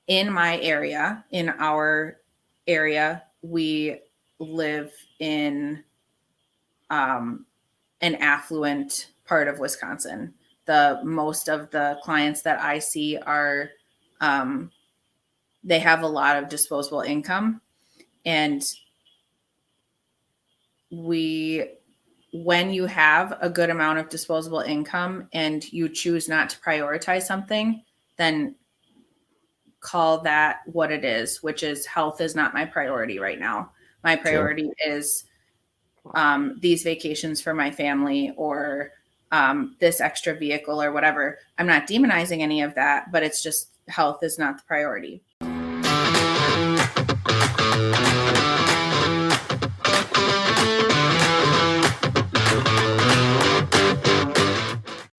in my area, in our area, we live in an affluent part of Wisconsin. The most of the clients that I see are, they have a lot of disposable income, and when you have a good amount of disposable income and you choose not to prioritize something, then call that what it is, which is health is not my priority right now. My priority is these vacations for my family, or this extra vehicle or whatever. I'm not demonizing any of that, but it's just health is not the priority.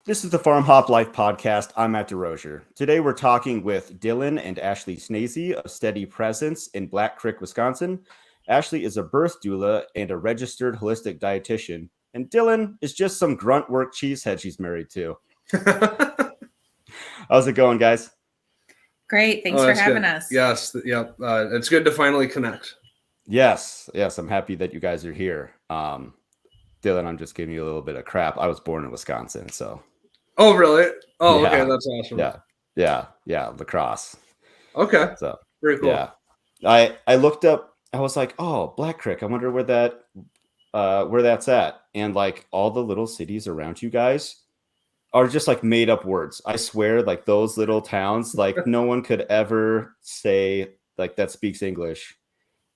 This is the FarmHopLife podcast. I'm Matt DeRozier. Today we're talking with Dylan and Ashley Schnese of Steady Presence in Black Creek, Wisconsin. Ashley is a birth doula and a registered holistic dietitian, and Dylan is just some grunt work cheesehead she's married to. How's it going, guys? Great. Thanks for having us. Yes. Yep. It's good to finally connect. Yes. I'm happy that you guys are here. Dylan, I'm just giving you a little bit of crap. I was born in Wisconsin, so. Oh, really? Oh, yeah. Okay. That's awesome. Yeah. La Crosse. Okay. So very cool. Yeah. I looked up, I was like, oh, Black Creek. I wonder where that's at. And like all the little cities around you guys are just like made up words. I swear, like those little towns, like no one could ever say like that speaks English.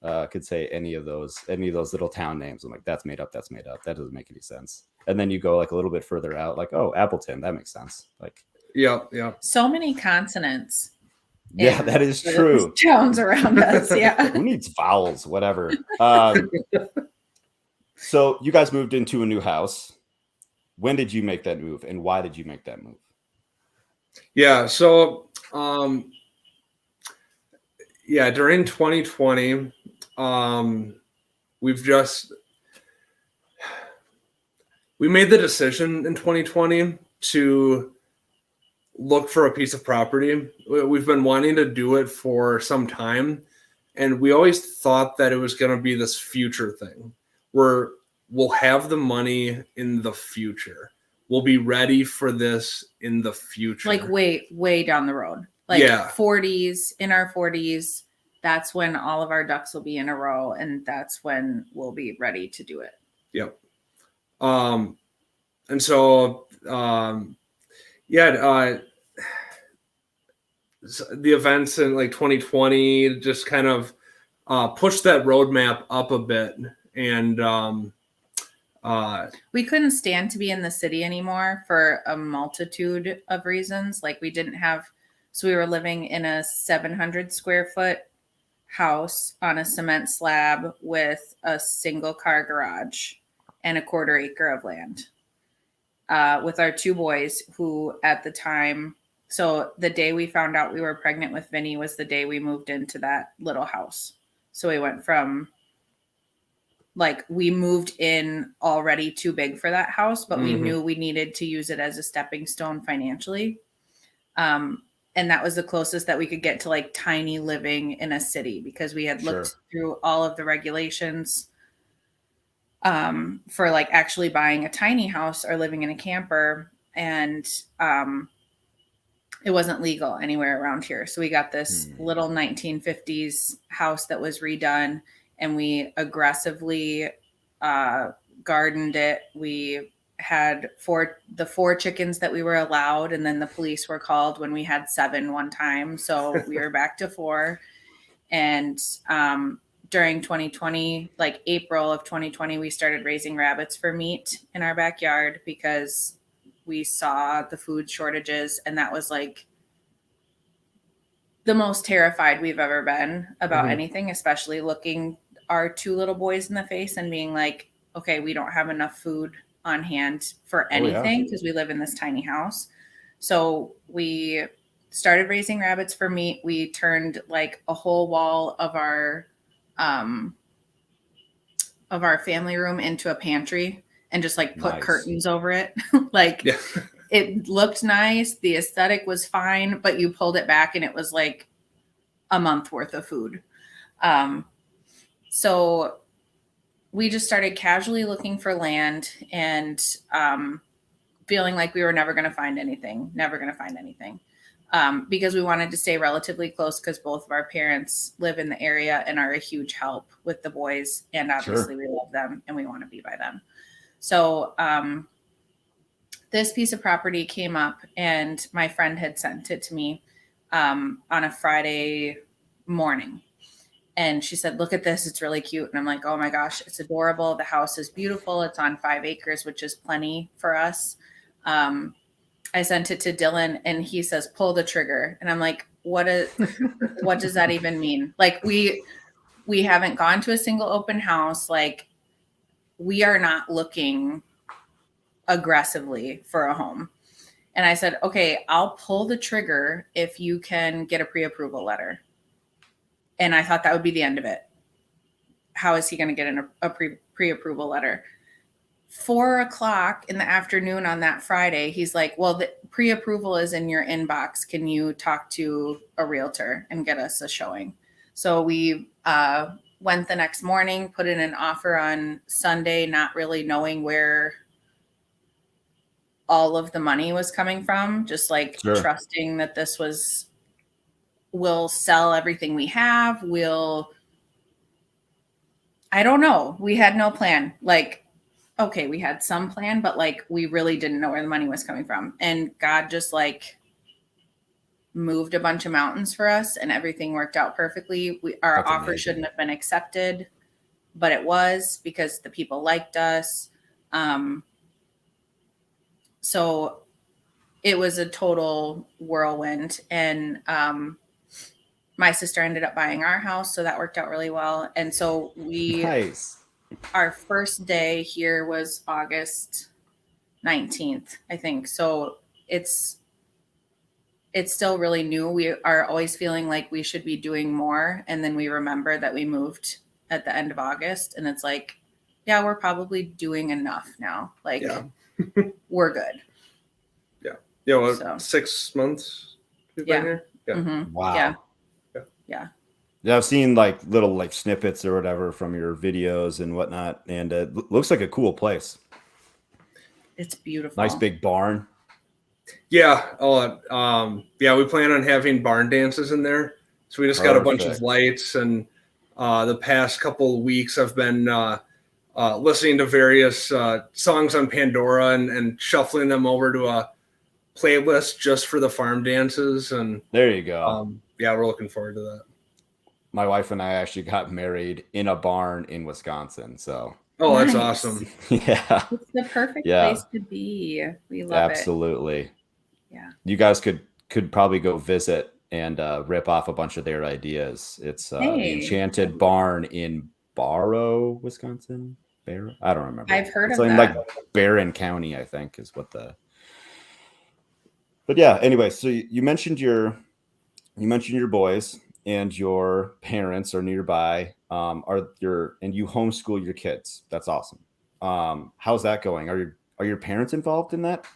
Could say any of those little town names. I'm like, that's made up. That doesn't make any sense. And then you go like a little bit further out, like, oh, Appleton, that makes sense. Like, yeah. So many consonants. Yeah, that is true. Towns around us. Yeah. Who needs vowels? Whatever. So you guys moved into a new house. When did you make that move, and why did you make that move? Yeah. So, during 2020, we made the decision in 2020 to look for a piece of property. We've been wanting to do it for some time, and we always thought that it was going to be this future thing where we'll have the money in the future. We'll be ready for this in the future. Like way down the road. Like 40s, in our 40s, that's when all of our ducks will be in a row, and that's when we'll be ready to do it. Yep. And so, the events in like 2020 just kind of pushed that roadmap up a bit. And we couldn't stand to be in the city anymore for a multitude of reasons. Like we were living in a 700 square foot house on a cement slab with a single car garage and a 1/4 acre of land, with our 2 boys who at the time, so the day we found out we were pregnant with Vinny was the day we moved into that little house. So we went from we moved in already too big for that house, but we knew we needed to use it as a stepping stone financially. And that was the closest that we could get to like tiny living in a city, because we had looked through all of the regulations for like actually buying a tiny house or living in a camper. And it wasn't legal anywhere around here. So we got this little 1950s house that was redone, and we aggressively gardened it. We had 4 chickens that we were allowed, and then the police were called when we had 7 one time, so we were back to 4. And during 2020, like April of 2020, we started raising rabbits for meat in our backyard because we saw the food shortages, and that was like the most terrified we've ever been about anything, especially looking our 2 little boys in the face and being like, okay, we don't have enough food on hand for anything because we live in this tiny house. So we started raising rabbits for meat. We turned like a whole wall of our family room into a pantry and just like put curtains over it. It looked nice. The aesthetic was fine, but you pulled it back and it was like a month worth of food. So we just started casually looking for land and feeling like we were never going to find anything, because we wanted to stay relatively close because both of our parents live in the area and are a huge help with the boys. And obviously we love them and we want to be by them. So this piece of property came up and my friend had sent it to me on a Friday morning. And she said, look at this. It's really cute. And I'm like, oh my gosh, it's adorable. The house is beautiful. It's on 5 acres, which is plenty for us. I sent it to Dylan and he says, pull the trigger. And I'm like, what does that even mean? Like we haven't gone to a single open house. Like we are not looking aggressively for a home. And I said, okay, I'll pull the trigger if you can get a pre-approval letter. And I thought that would be the end of it. How is he going to get a pre-approval letter? 4:00 in the afternoon on that Friday, he's like, well, the pre-approval is in your inbox. Can you talk to a realtor and get us a showing? So we went the next morning, put in an offer on Sunday, not really knowing where all of the money was coming from, just like trusting that this was, we'll sell everything we have. I don't know. We had no plan. Like, okay, we had some plan, but like, we really didn't know where the money was coming from. And God just like moved a bunch of mountains for us and everything worked out perfectly. Our offer shouldn't have been accepted, but it was because the people liked us. So it was a total whirlwind. And my sister ended up buying our house, so that worked out really well. And so our first day here was August 19th, I think. So it's still really new. We are always feeling like we should be doing more. And then we remember that we moved at the end of August and it's like, yeah, we're probably doing enough now. Like we're good. Yeah. Yeah. Well, 6 months. You've been here? Yeah. Mm-hmm. Wow. Yeah. Yeah, I've seen like little like snippets or whatever from your videos and whatnot, and it looks like a cool place. It's beautiful. Nice big barn. Yeah. Yeah, we plan on having barn dances in there. So we just got a bunch of lights, and the past couple of weeks I've been listening to various songs on Pandora and shuffling them over to a playlist just for the farm dances. And there you go. Yeah, we're looking forward to that. My wife and I actually got married in a barn in Wisconsin. So that's awesome. Yeah. It's the perfect place to be. We love it. Absolutely. Yeah. You guys could probably go visit and rip off a bunch of their ideas. It's the Enchanted Barn in Barrow, Wisconsin. Barrow? I don't remember. I've heard it's of like, that. Like Barron County, I think, is what the. But yeah. Anyway, so you mentioned your boys and your parents are nearby. And you homeschool your kids. That's awesome. How's that going? Are your parents involved in that?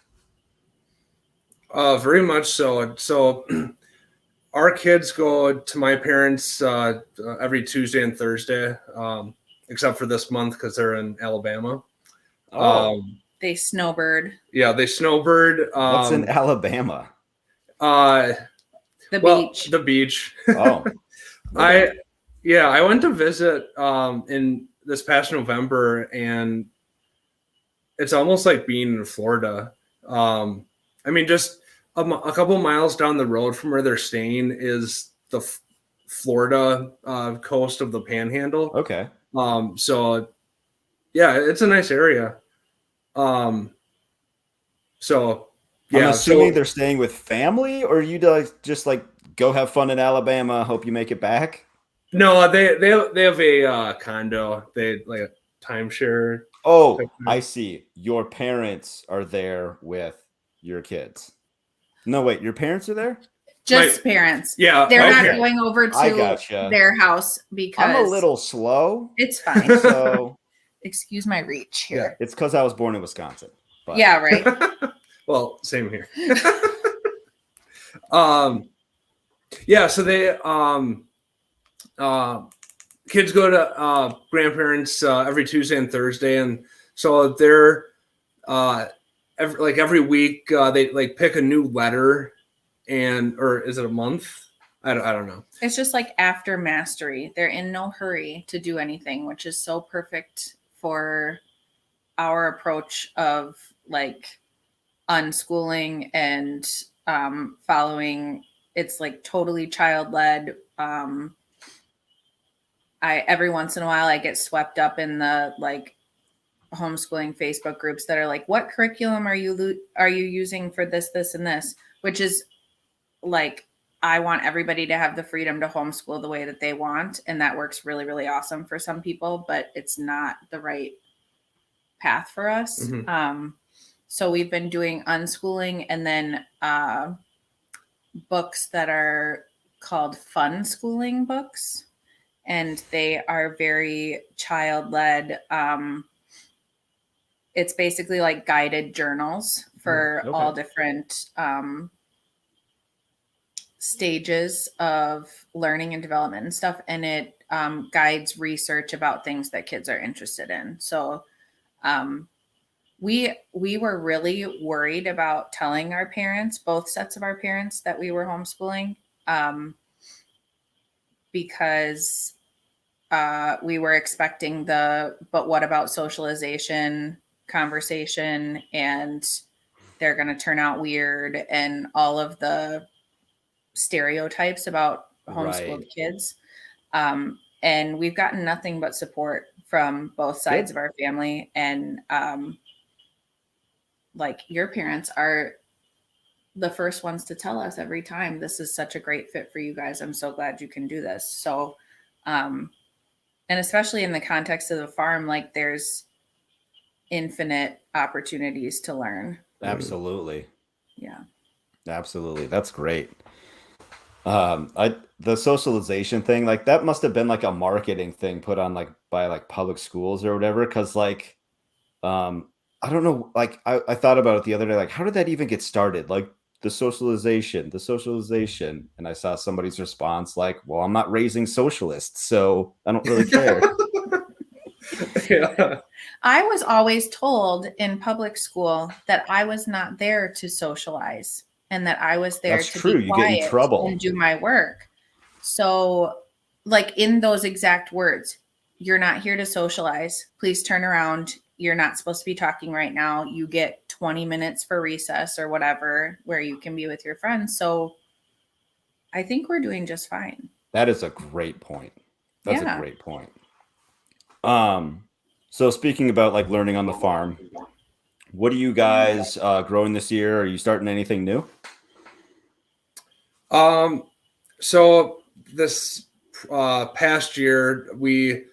Very much so. So our kids go to my parents every Tuesday and Thursday, except for this month because they're in Alabama. They snowbird. Yeah, they snowbird. What's in Alabama? The beach. The beach. Oh. I went to visit in this past November, and it's almost like being in Florida. I mean, just a couple miles down the road from where they're staying is the Florida coast of the Panhandle. Okay. So yeah, it's a nice area. So yeah, I'm assuming they're staying with family, or you just like go have fun in Alabama, hope you make it back? No, they have a condo. They like a timeshare. Oh, I see. Your parents are there with your kids. No, wait, your parents are there? Just parents. Yeah. They're not going over to their house because I'm a little slow. It's fine. So excuse my reach here. Yeah, it's because I was born in Wisconsin. But. Yeah, right. Well, same here. Yeah, so they kids go to grandparents every Tuesday and Thursday, and so they're every week they like pick a new letter, or is it a month? I don't know. It's just like after mastery. They're in no hurry to do anything, which is so perfect for our approach of like unschooling and following. It's like totally child-led. Every once in a while I get swept up in the like homeschooling Facebook groups that are like, what curriculum are you using for this, and this, which is like, I want everybody to have the freedom to homeschool the way that they want. And that works really, really awesome for some people, but it's not the right path for us. Mm-hmm. So we've been doing unschooling and then books that are called fun schooling books. And they are very child-led. It's basically like guided journals for all different stages of learning and development and stuff. And it guides research about things that kids are interested in. So we were really worried about telling our parents, both sets of our parents, that we were homeschooling because we were expecting but what about socialization conversation, and they're going to turn out weird, and all of the stereotypes about homeschooled kids. And we've gotten nothing but support from both sides of our family. And like, your parents are the first ones to tell us every time, this is such a great fit for you guys. I'm so glad you can do this. So, and especially in the context of the farm, like there's infinite opportunities to learn. Absolutely. Yeah. Absolutely. That's great. The socialization thing, like that must have been like a marketing thing put on like by like public schools or whatever. Cause like, I don't know, like I thought about it the other day, like how did that even get started? Like the socialization. And I saw somebody's response like, well, I'm not raising socialists, so I don't really care. Yeah. I was always told in public school that I was not there to socialize and that I was there to be quiet, you get in trouble, and do my work. So like in those exact words, you're not here to socialize. Please turn around. You're not supposed to be talking right now. You get 20 minutes for recess or whatever, where you can be with your friends. So I think we're doing just fine. That is a great point. That's a great point. So speaking about like learning on the farm, what are you guys growing this year? Are you starting anything new? So this past year we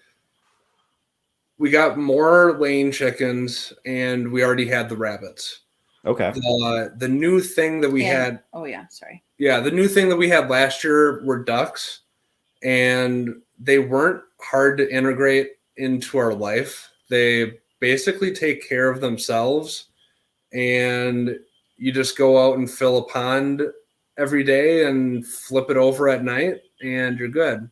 got more laying chickens, and we already had the rabbits. Okay. The new thing that we had. Oh yeah, sorry. Yeah, the new thing that we had last year were ducks, and they weren't hard to integrate into our life. They basically take care of themselves, and you just go out and fill a pond every day and flip it over at night, and you're good.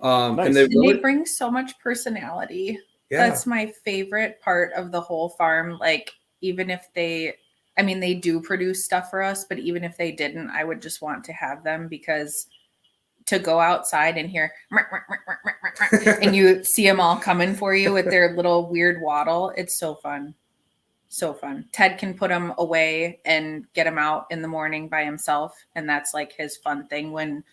Nice. And they bring so much personality. Yeah. That's my favorite part of the whole farm. Like, even if they do produce stuff for us, but even if they didn't, I would just want to have them, because to go outside and hear and you see them all coming for you with their little weird waddle. It's so fun. So fun. Ted can put them away and get them out in the morning by himself. And that's like his fun thing. When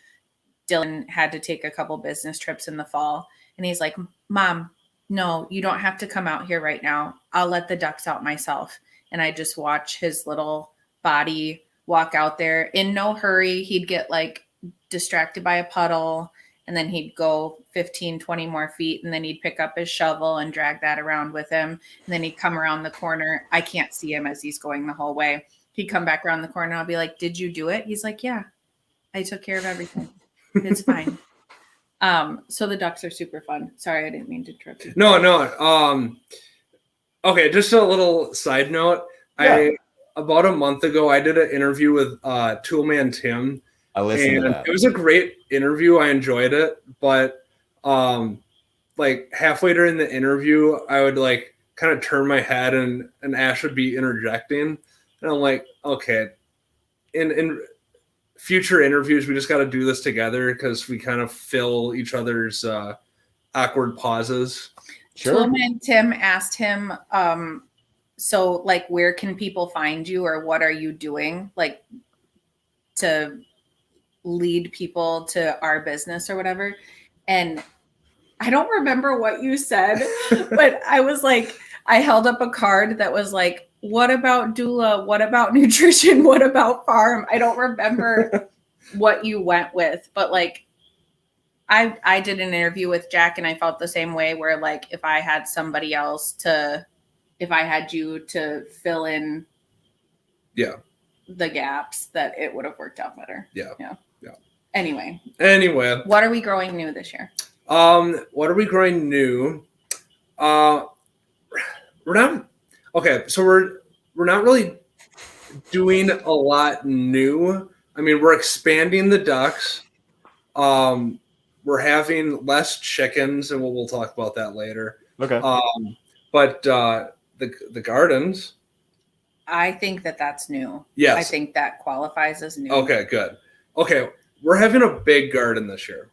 Dylan had to take a couple business trips in the fall, and he's like, Mom, no, you don't have to come out here right now. I'll let the ducks out myself. And I just watch his little body walk out there in no hurry. He'd get like distracted by a puddle, and then he'd go 15, 20 more feet, and then he'd pick up his shovel and drag that around with him. And then he'd come around the corner. I can't see him as he's going the whole way. He'd come back around the corner, and I'll be like, did you do it? He's like, yeah, I took care of everything. It's fine. So the ducks are super fun. Sorry, I didn't mean to trip you. No. Okay, just a little side note. Yeah. About a month ago, I did an interview with Toolman Tim. I listened to that. It was a great interview. I enjoyed it, but like halfway during the interview, I would like kind of turn my head and Ash would be interjecting. And I'm like, okay, in future interviews, we just got to do this together because we kind of fill each other's awkward pauses. Sure. Toolman and Tim asked him, so like, where can people find you, or what are you doing, like, to lead people to our business or whatever? And I don't remember what you said, but I was like, I held up a card that was like, what about doula? What about nutrition? What about farm? I don't remember what you went with, but like, I did an interview with Jack and I felt the same way, where like, if I had somebody else if I had you to fill in the gaps, that it would have worked out better. Yeah. Anyway, what are we growing new this year? What are we growing new? We're not okay. So we're not really doing a lot new. I mean, we're expanding the ducks. We're having less chickens, and we'll talk about that later. Okay. But the gardens. I think that's new. Yes. I think that qualifies as new. Okay, good. Okay, we're having a big garden this year.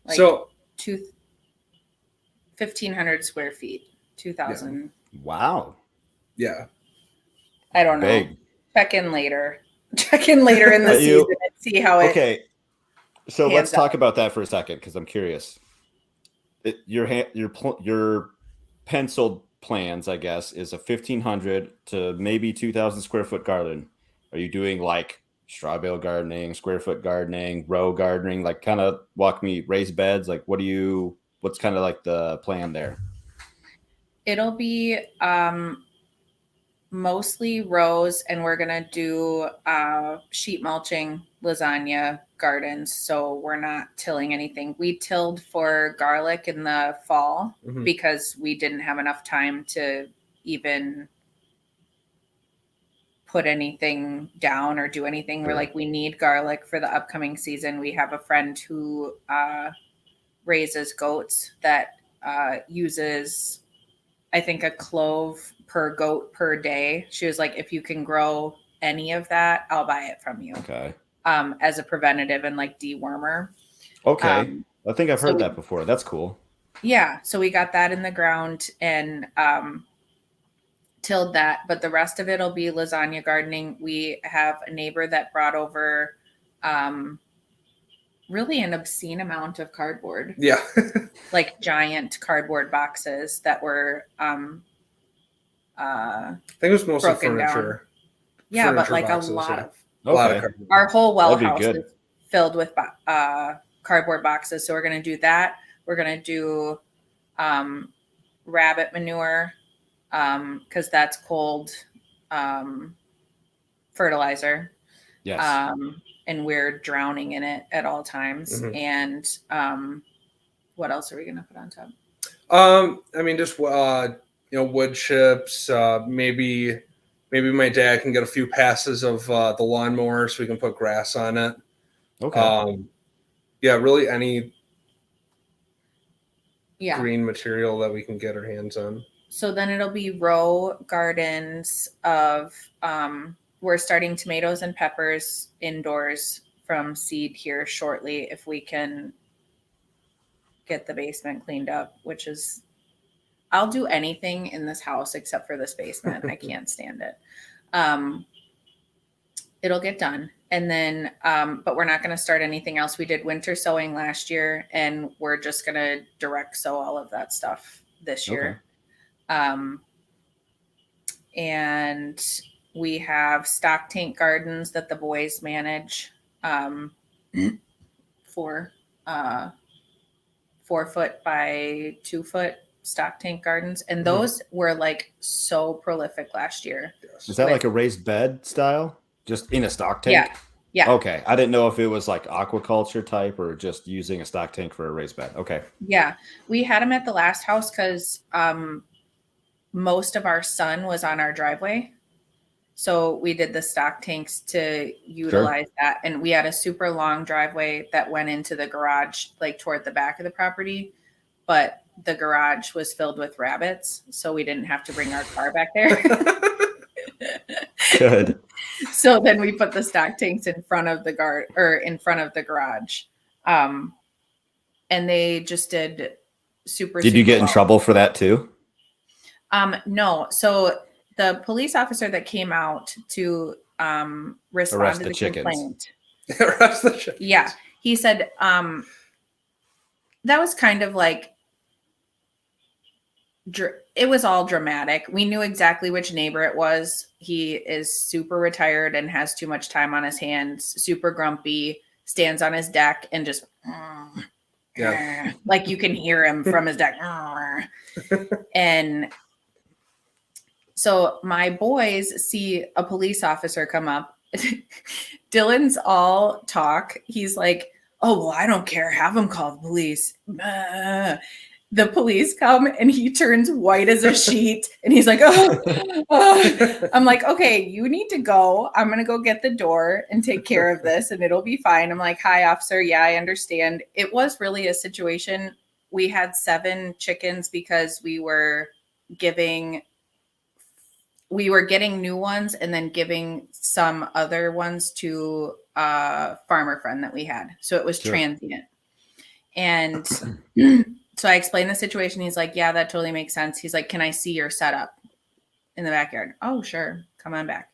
Like so 1,500 square feet, 2,000. Yeah. Wow. Yeah. I don't know. Big. Check in later in the season and see how it. Okay. So let's talk about that for a second, because I'm curious. Your penciled plans, I guess, is a 1,500 to maybe 2,000 square foot garden. Are you doing like straw bale gardening, square foot gardening, row gardening? Like, kind of walk me, raised beds. Like, what's kind of like the plan there? It'll be mostly rows, and we're gonna do sheet mulching lasagna gardens, so we're not tilling anything. We tilled for garlic in the fall because we didn't have enough time to even put anything down or do anything. We're like, we need garlic for the upcoming season. We have a friend who raises goats that uses, I think, a clove per goat per day. She was like, if you can grow any of that, I'll buy it from you. Okay. As a preventative and like dewormer. Okay. I think I've heard that before. That's cool. Yeah. So we got that in the ground and tilled that, but the rest of it will be lasagna gardening. We have a neighbor that brought over really an obscene amount of cardboard. Yeah. Like giant cardboard boxes that were I think it was mostly furniture. Down. Yeah, furniture but like boxes, a lot of cardboard. Our whole well house is filled with cardboard boxes. So we're going to do that. We're going to do rabbit manure because that's cold fertilizer. Yes. And we're drowning in it at all times. And what else are we going to put on top? I mean, just wood chips. Maybe my dad can get a few passes of the lawnmower so we can put grass on it. Okay. Yeah, really any green material that we can get our hands on. So then it'll be row gardens of we're starting tomatoes and peppers indoors from seed here shortly if we can get the basement cleaned up, which is, I'll do anything in this house except for this basement. I can't stand it. It'll get done. And then, but we're not going to start anything else. We did winter sowing last year, and we're just going to direct sow all of that stuff this year. And we have stock tank gardens that the boys manage for 4 foot by 2 foot stock tank gardens. And those were like so prolific last year. Is that like a raised bed style? Just in a stock tank? Yeah. Okay. I didn't know if it was like aquaculture type or just using a stock tank for a raised bed. Okay. Yeah. We had them at the last house because most of our sun was on our driveway. So we did the stock tanks to utilize that. And we had a super long driveway that went into the garage, like toward the back of the property. but the garage was filled with rabbits, so we didn't have to bring our car back there. Good. So then we put the stock tanks in front of the garage. And they just did super. Did you get in well. trouble for that too? No. So the police officer that came out to respond Arrest to the the chickens. complaint. Arrest the chickens. Yeah. He said that was kind of like, it was all dramatic. We knew exactly which neighbor it was. He is super retired and has too much time on his hands, super grumpy, stands on his deck and just, like you can hear him from his deck. And so my boys see a police officer come up. Dylan's all talk. He's like, oh, well, I don't care. Have him call the police. The police come and he turns white as a sheet and he's like, oh. I'm like, okay, you need to go. I'm going to go get the door and take care of this and it'll be fine. I'm like, hi, officer. Yeah, I understand. It was really a situation. We had 7 chickens because we were getting new ones and then giving some other ones to a farmer friend that we had. So it was transient. And so I explained the situation. He's like, yeah, that totally makes sense. He's like, can I see your setup in the backyard? Oh, sure. Come on back.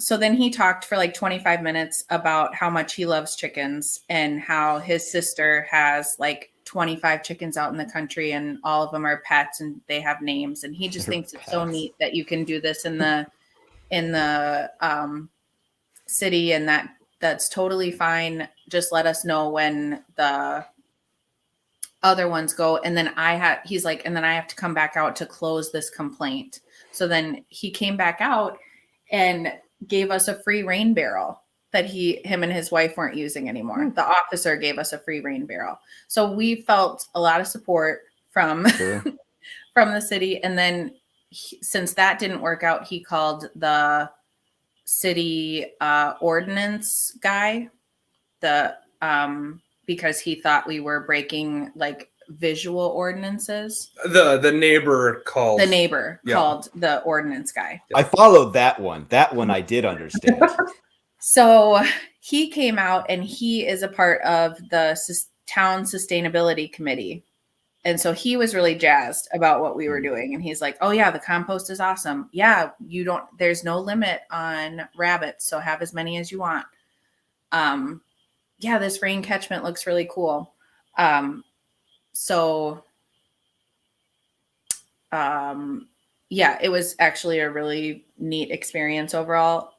So then he talked for like 25 minutes about how much he loves chickens and how his sister has like 25 chickens out in the country and all of them are pets and they have names. And he just thinks it's so neat that you can do this in the city, and that's totally fine. Just let us know when the other ones go. And then he's like, and then I have to come back out to close this complaint. So then he came back out and gave us a free rain barrel that him and his wife weren't using anymore. The officer gave us a free rain barrel. So we felt a lot of support from, from the city. And then since that didn't work out, he called the city ordinance guy, because he thought we were breaking like visual ordinances. The neighbor called. The neighbor called the ordinance guy. I followed that one. That one I did understand. So he came out and he is a part of the town sustainability committee. And so he was really jazzed about what we were doing. And he's like, oh yeah, the compost is awesome. Yeah, there's no limit on rabbits. So have as many as you want. Yeah, this rain catchment looks really cool. Yeah, it was actually a really neat experience overall.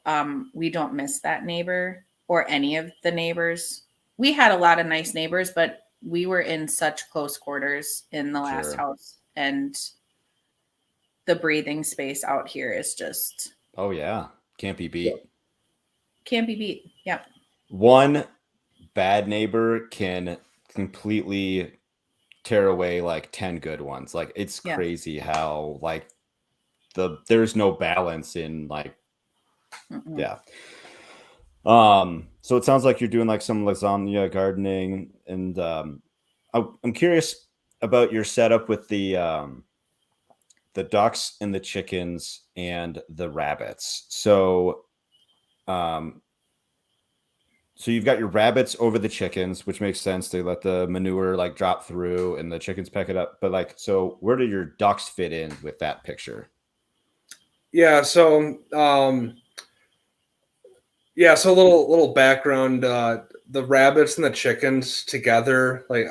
We don't miss that neighbor or any of the neighbors. We had a lot of nice neighbors, but we were in such close quarters in the last house, and the breathing space out here is just. Oh yeah. Can't be beat. Can't be beat. Yep. One bad neighbor can completely tear away like 10 good ones. Like it's crazy how like there's no balance in like, so it sounds like you're doing like some lasagna gardening, and I'm curious about your setup with the ducks and the chickens and the rabbits. So you've got your rabbits over the chickens, which makes sense. They let the manure like drop through and the chickens peck it up. But like, so where do your ducks fit in with that picture? Yeah. So, so a little background, the rabbits and the chickens together. Like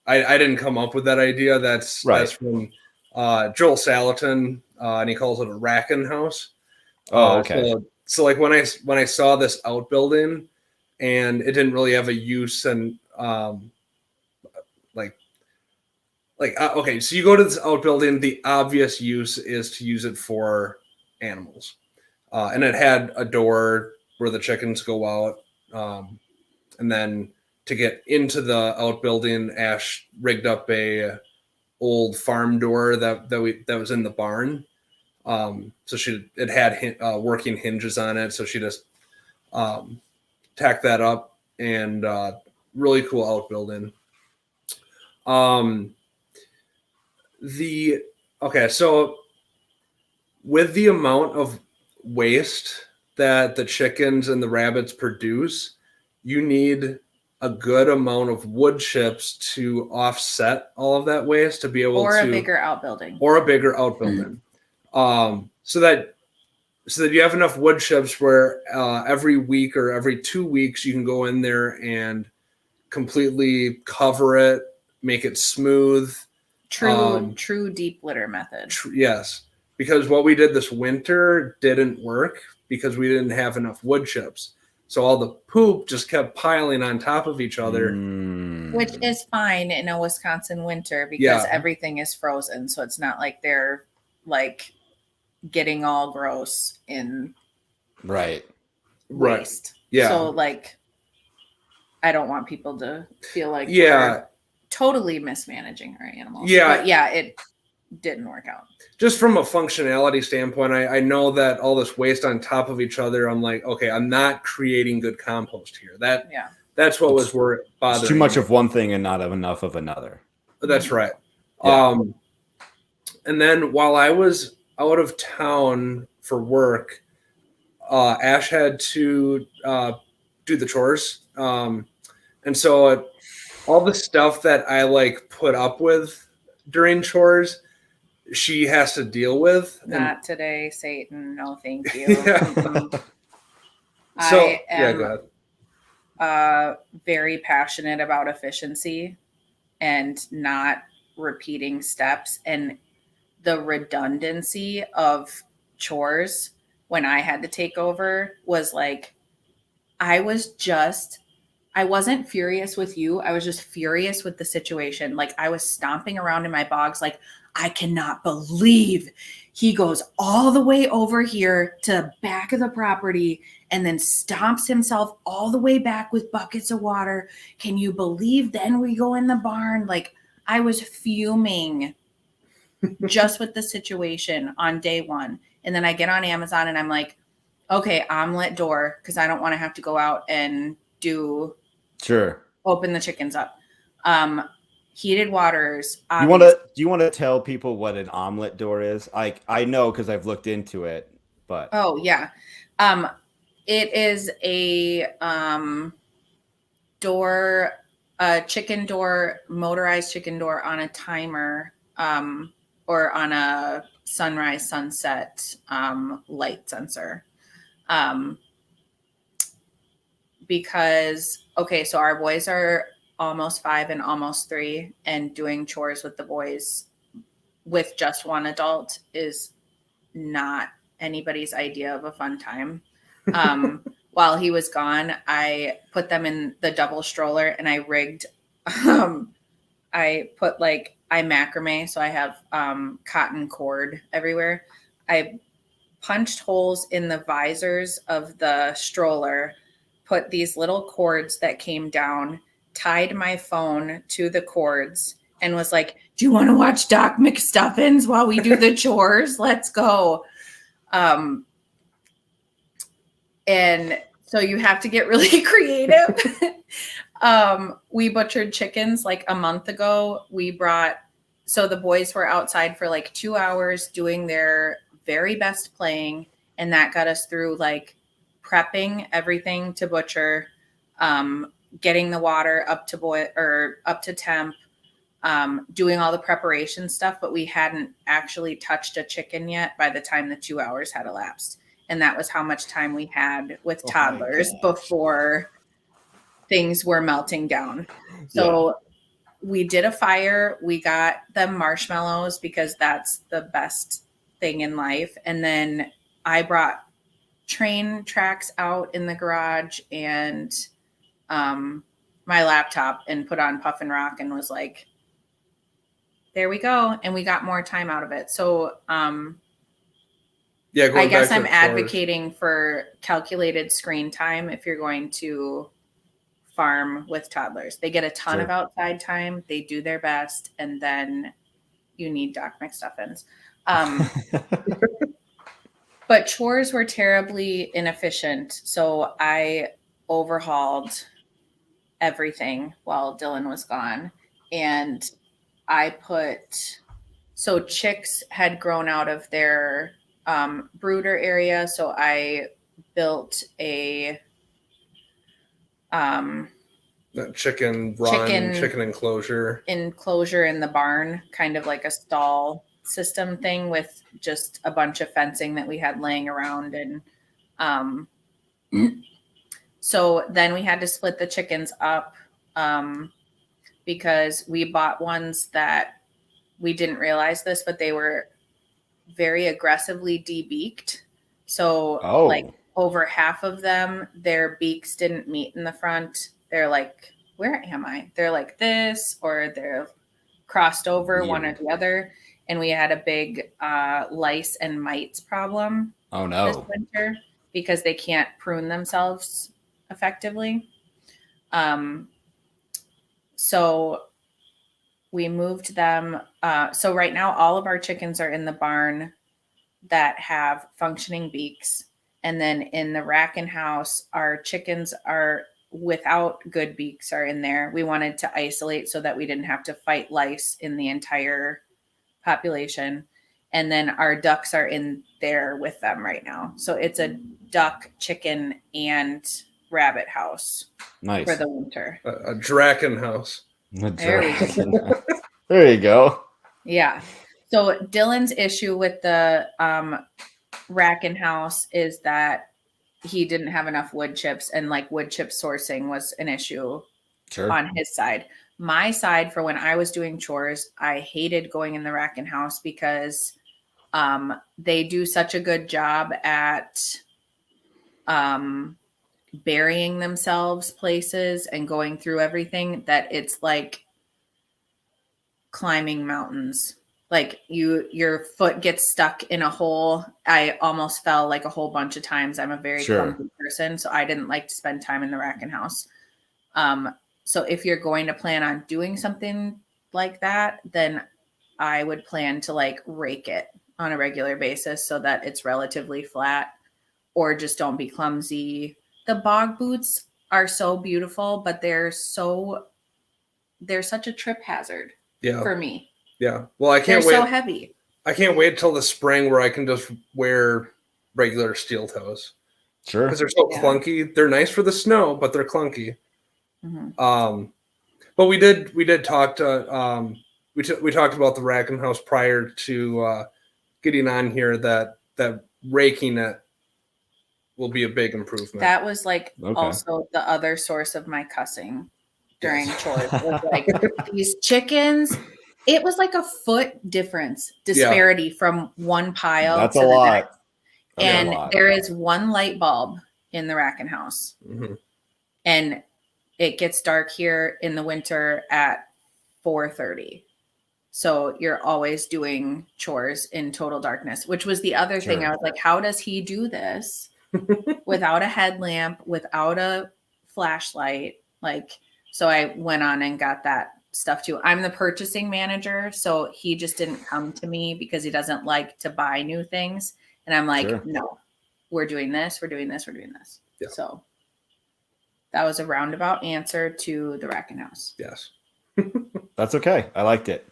I didn't come up with that idea. That's from Joel Salatin, and he calls it a racking house. Oh, okay. So like when I saw this outbuilding, and it didn't really have a use, and okay, so you go to this outbuilding, the obvious use is to use it for animals, and it had a door where the chickens go out, and then to get into the outbuilding, Ash rigged up a old farm door that was in the barn. So it had working hinges on it, so she just tacked that up, and really cool outbuilding. So with the amount of waste that the chickens and the rabbits produce, you need a good amount of wood chips to offset all of that waste to be able or to a bigger outbuilding. So that you have enough wood chips where every week or every 2 weeks you can go in there and completely cover it, make it smooth. True deep litter method. Yes, because what we did this winter didn't work because we didn't have enough wood chips. So all the poop just kept piling on top of each other. Which is fine in a Wisconsin winter because everything is frozen. So it's not like they're like getting all gross in waste. Yeah. So like, I don't want people to feel like we're totally mismanaging our animals. Yeah. But yeah, it didn't work out. Just from a functionality standpoint, I know that all this waste on top of each other, I'm like, okay, I'm not creating good compost here. That's what was bothering It's too much me. of one thing and not enough of another. That's right. Yeah. And then while I was out of town for work, Ash had to do the chores. And so all the stuff that I like put up with during chores, she has to deal with. Not today, Satan. No, thank you. So, I am very passionate about efficiency and not repeating steps, and the redundancy of chores when I had to take over was like, I wasn't furious with you. I was just furious with the situation. Like I was stomping around in my bogs. Like, I cannot believe he goes all the way over here to the back of the property and then stomps himself all the way back with buckets of water. Can you believe then we go in the barn? Like I was fuming just with the situation on day one. And then I get on Amazon and I'm like, okay, omelet door, because I don't want to have to go out and open the chickens up. Heated waters. Do you want to tell people what an omelet door is? I know because I've looked into it, but yeah. It is a door, a chicken door, motorized chicken door on a timer, or on a sunrise sunset light sensor. Because so our boys are almost 5 and almost 3, and doing chores with the boys with just one adult is not anybody's idea of a fun time. While he was gone, I put them in the double stroller and I rigged, I macrame. So I have cotton cord everywhere. I punched holes in the visors of the stroller, put these little cords that came down, tied my phone to the cords, and was like, do you want to watch Doc McStuffins while we do the chores? Let's go. And so you have to get really creative. We butchered chickens like a month ago. So the boys were outside for like 2 hours doing their very best playing. And that got us through like prepping everything to butcher, getting the water up to boil or up to temp, doing all the preparation stuff, but we hadn't actually touched a chicken yet by the time the 2 hours had elapsed. And that was how much time we had with toddlers before things were melting down. So we did a fire. We got them marshmallows because that's the best thing in life. And then I brought train tracks out in the garage and my laptop and put on Puff and Rock and was like, there we go. And we got more time out of it. So I guess I'm advocating for calculated screen time if you're going to farm with toddlers. They get a ton of outside time. They do their best. And then you need Doc McStuffins. But chores were terribly inefficient. So I overhauled everything while Dylan was gone. and I put, so chicks had grown out of their brooder area. So I built a That chicken run, chicken enclosure in the barn, kind of like a stall system thing with just a bunch of fencing that we had laying around. And so then we had to split the chickens up because we bought ones that we didn't realize this, but they were very aggressively debeaked. So like over half of them, their beaks didn't meet in the front. They're like, where am I? They're like this, or they're crossed over one or the other. And we had a big lice and mites problem this winter because they can't prune themselves effectively. So we moved them. So right now, all of our chickens are in the barn that have functioning beaks. And then in the rack and house, our chickens are without good beaks are in there. We wanted to isolate so that we didn't have to fight lice in the entire population. And then our ducks are in there with them right now. So it's a duck, chicken, and rabbit house for the winter. A draken house. There you go. Yeah. So Dylan's issue with the rack and house is that he didn't have enough wood chips, and like wood chip sourcing was an issue on his side. My side, for when I was doing chores, I hated going in the rack and house because they do such a good job at burying themselves places and going through everything that it's like climbing mountains. Like your foot gets stuck in a hole. I almost fell like a whole bunch of times. I'm a very clumsy person, so I didn't like to spend time in the rack and house. So if you're going to plan on doing something like that, then I would plan to like rake it on a regular basis so that it's relatively flat, or just don't be clumsy. The bog boots are so beautiful, but they're such a trip hazard for me. Yeah. Well, I can't wait. They're so heavy. I can't wait till the spring where I can just wear regular steel toes. Sure. Because they're so clunky. They're nice for the snow, but they're clunky. Mm-hmm. But we did talk to we talked about the rack and house prior to getting on here that raking it will be a big improvement. That was like also the other source of my cussing during chores. It was like these chickens. It was like a foot disparity from one pile That's to a the lot. next. And there is one light bulb in the rack and house. Mm-hmm. And it gets dark here in the winter at 4:30. So you're always doing chores in total darkness, which was the other thing. I was like, how does he do this without a headlamp, without a flashlight? Like, so I went on and got that stuff too. I'm the purchasing manager, so he just didn't come to me because he doesn't like to buy new things. And I'm like, no, we're doing this, we're doing this, we're doing this. Yeah. So that was a roundabout answer to the rack and house. Yes. That's okay. I liked it.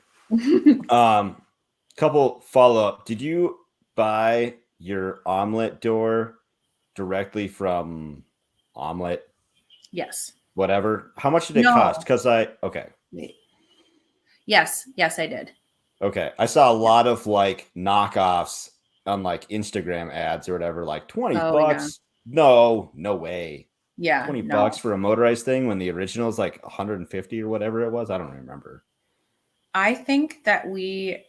Couple follow-up. Did you buy your omelet door directly from Omelet? Yes. Whatever. How much did it cost? Because Yes, I did. Okay. I saw a lot of like knockoffs on like Instagram ads or whatever, like 20 bucks. Yeah. No way. Yeah. 20 bucks for a motorized thing when the original is like 150 or whatever it was. I don't remember. I think that we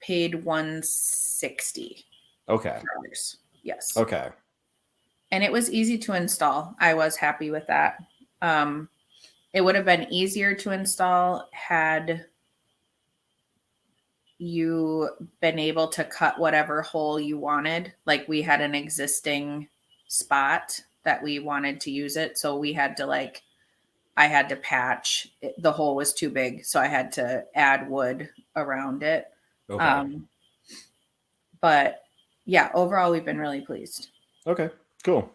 paid $160. Okay. Yes. Okay. And it was easy to install. I was happy with that. It would have been easier to install had you been able to cut whatever hole you wanted. Like we had an existing spot that we wanted to use it. So we had to I had to patch. The hole was too big. So I had to add wood around it. Okay. But yeah, overall, we've been really pleased. Okay, cool.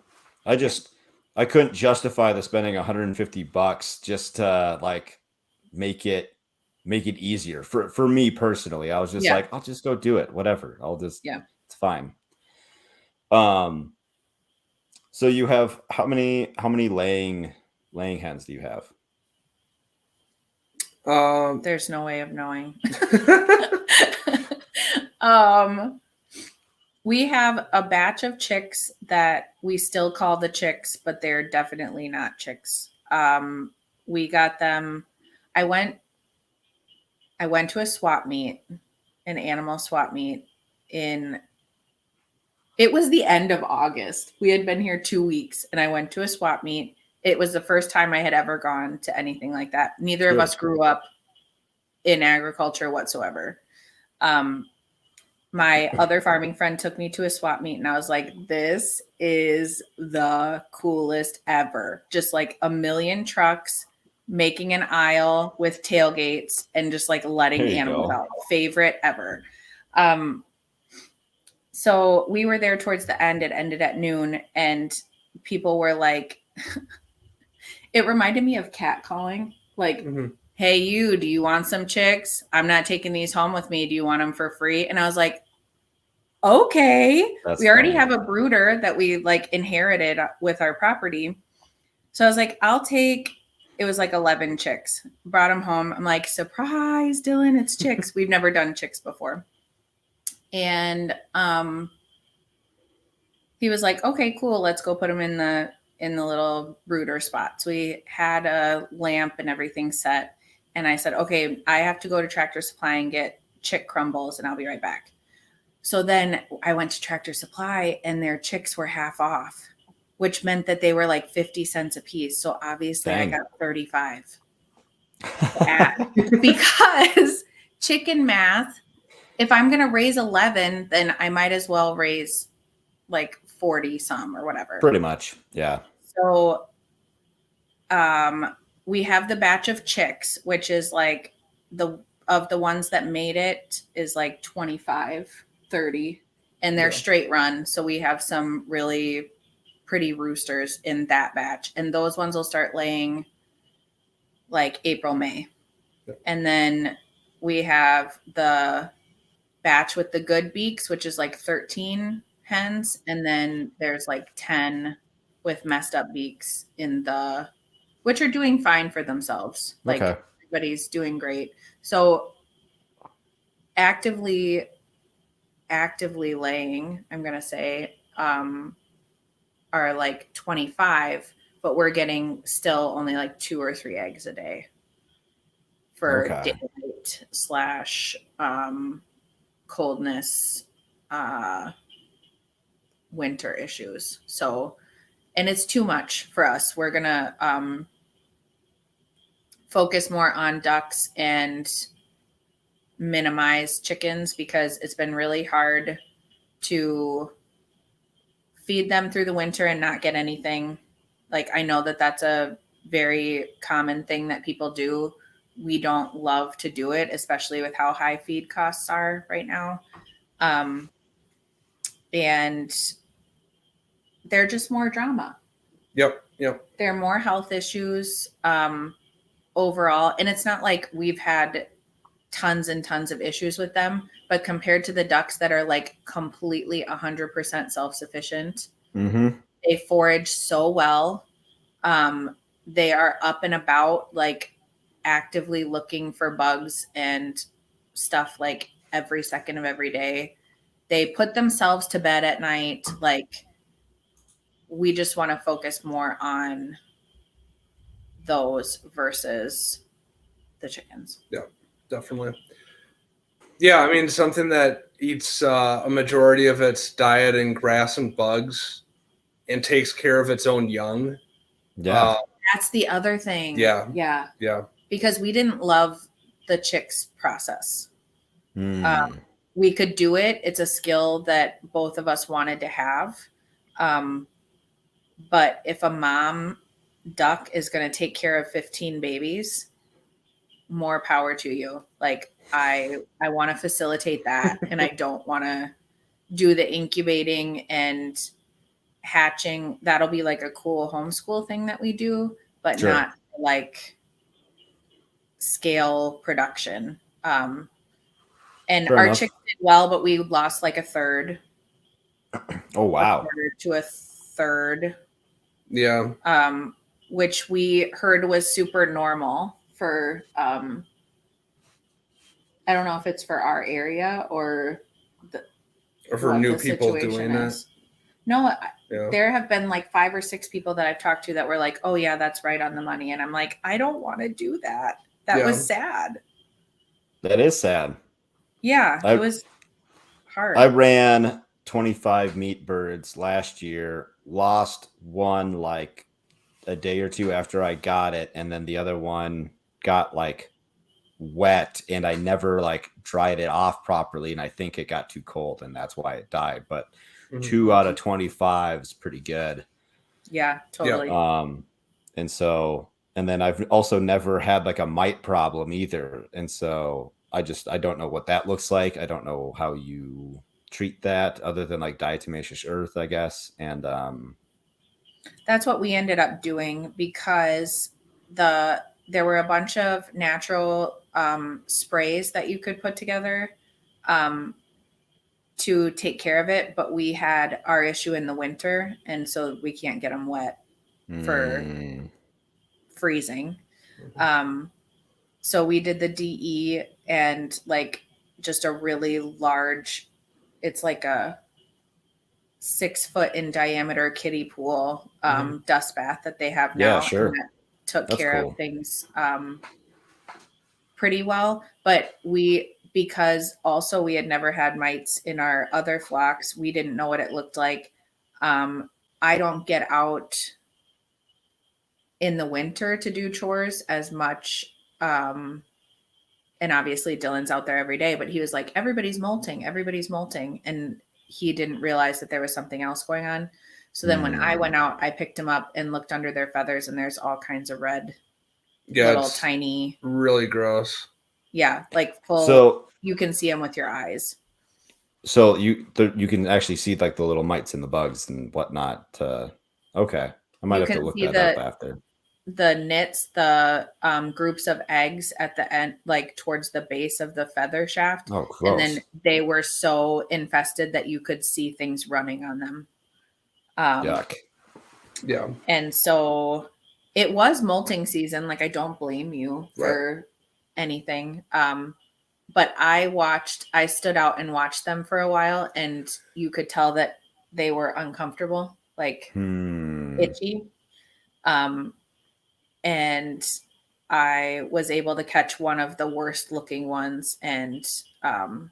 I just, I couldn't justify the spending $150 just to like make it easier for me personally. I was just Yeah. like, I'll just go do it. Whatever. Yeah. It's fine. So you have how many laying hens do you have? There's no way of knowing. We have a batch of chicks that we still call the chicks, but they're definitely not chicks. We got them. I went to a swap meet, an animal swap meet it was the end of August. We had been here 2 weeks and I went to a swap meet. It was the first time I had ever gone to anything like that. Neither of us grew up in agriculture whatsoever. My other farming friend took me to a swap meet and I was like, this is the coolest ever. Just like a million trucks making an aisle with tailgates and just like letting animals out. Favorite ever. So we were there towards the end. It ended at noon and people were like, it reminded me of cat calling. Like, hey, you, do you want some chicks? I'm not taking these home with me. Do you want them for free? And I was like, okay. We already have a brooder that we like inherited with our property. So I was like, it was like 11 chicks. Brought them home. I'm like, surprise, Dylan, it's chicks. We've never done chicks before. And he was like, okay, cool. Let's go put them in the little brooder spots. We had a lamp and everything set. And I said, okay, I have to go to Tractor Supply and get chick crumbles and I'll be right back. So then I went to Tractor Supply and their chicks were half off, which meant that they were like 50 cents a piece. So obviously I got 35 because chicken math, if I'm going to raise 11, then I might as well raise like 40 some or whatever. Pretty much. Yeah. So we have the batch of chicks, which is like the ones that made it is like 25, 30, and they're straight run. So we have some really pretty roosters in that batch. And those ones will start laying like April, May. And then we have the batch with the good beaks, which is like 13 hens. And then there's like 10 with messed up beaks which are doing fine for themselves. Like everybody's doing great. So actively laying, I'm going to say, are like 25, but we're getting still only like 2 or 3 eggs a day for daylight / coldness, winter issues. So, and it's too much for us. We're going to focus more on ducks and minimize chickens because it's been really hard to feed them through the winter and not get anything. Like, I know that that's a very common thing that people do. We don't love to do it, especially with how high feed costs are right now. And they're just more drama. Yep. There are more health issues overall. And it's not like we've had tons and tons of issues with them, but compared to the ducks that are like completely 100% self-sufficient, they forage so well. They are up and about, like actively looking for bugs and stuff like every second of every day. They put themselves to bed at night. Like, we just want to focus more on those versus the chickens. Yeah, definitely. Yeah, I mean, something that eats a majority of its diet in grass and bugs and takes care of its own young. Yeah. That's the other thing. Yeah. Because we didn't love the chicks process. We could do it. It's a skill that both of us wanted to have. But if a mom duck is going to take care of 15 babies, more power to you. Like, I want to facilitate that. And I don't want to do the incubating and hatching. That'll be like a cool homeschool thing that we do, but Sure. not like scale production. And Fair our enough. chicken did well, but we lost like a third. Oh, wow. A quarter to a third. Yeah. Which we heard was super normal for, I don't know if it's for our area or for new people doing it. No, Yeah. there have been like 5 or 6 people that I've talked to that were like, oh yeah, that's right on the money. And I'm like, I don't want to do that. That was sad. That is sad. Yeah, it was hard. I ran 25 meat birds last year, lost one like a day or two after I got it, and then the other one got like wet, and I never like dried it off properly, and I think it got too cold, and that's why it died. But 2 out of 25 is pretty good. Yeah, totally. And so, and then I've also never had like a mite problem either, and so I don't know what that looks like. I don't know how you treat that other than like diatomaceous earth, I guess. And that's what we ended up doing because there were a bunch of natural sprays that you could put together to take care of it, but we had our issue in the winter, and so we can't get them wet for freezing. So we did the DE and like just a really large, it's like a 6 foot in diameter kiddie pool dust bath that they have now. Yeah, sure. And that took That's care cool. of things pretty well. But because also we had never had mites in our other flocks, we didn't know what it looked like. I don't get out in the winter to do chores as much. And obviously Dylan's out there every day, but he was like, everybody's molting. And he didn't realize that there was something else going on. So then when I went out, I picked him up and looked under their feathers, and there's all kinds of red, little tiny, really gross. Yeah. Like full, so you can see them with your eyes. So you can actually see like the little mites and the bugs and whatnot. Okay. I might have to look that up after. The nits, the groups of eggs at the end, like towards the base of the feather shaft. Oh, gross. And then they were so infested that you could see things running on them. Yuck. Yeah. And so it was molting season. Like, I don't blame you for anything. But I stood out and watched them for a while, and you could tell that they were uncomfortable, like itchy. And I was able to catch one of the worst looking ones and found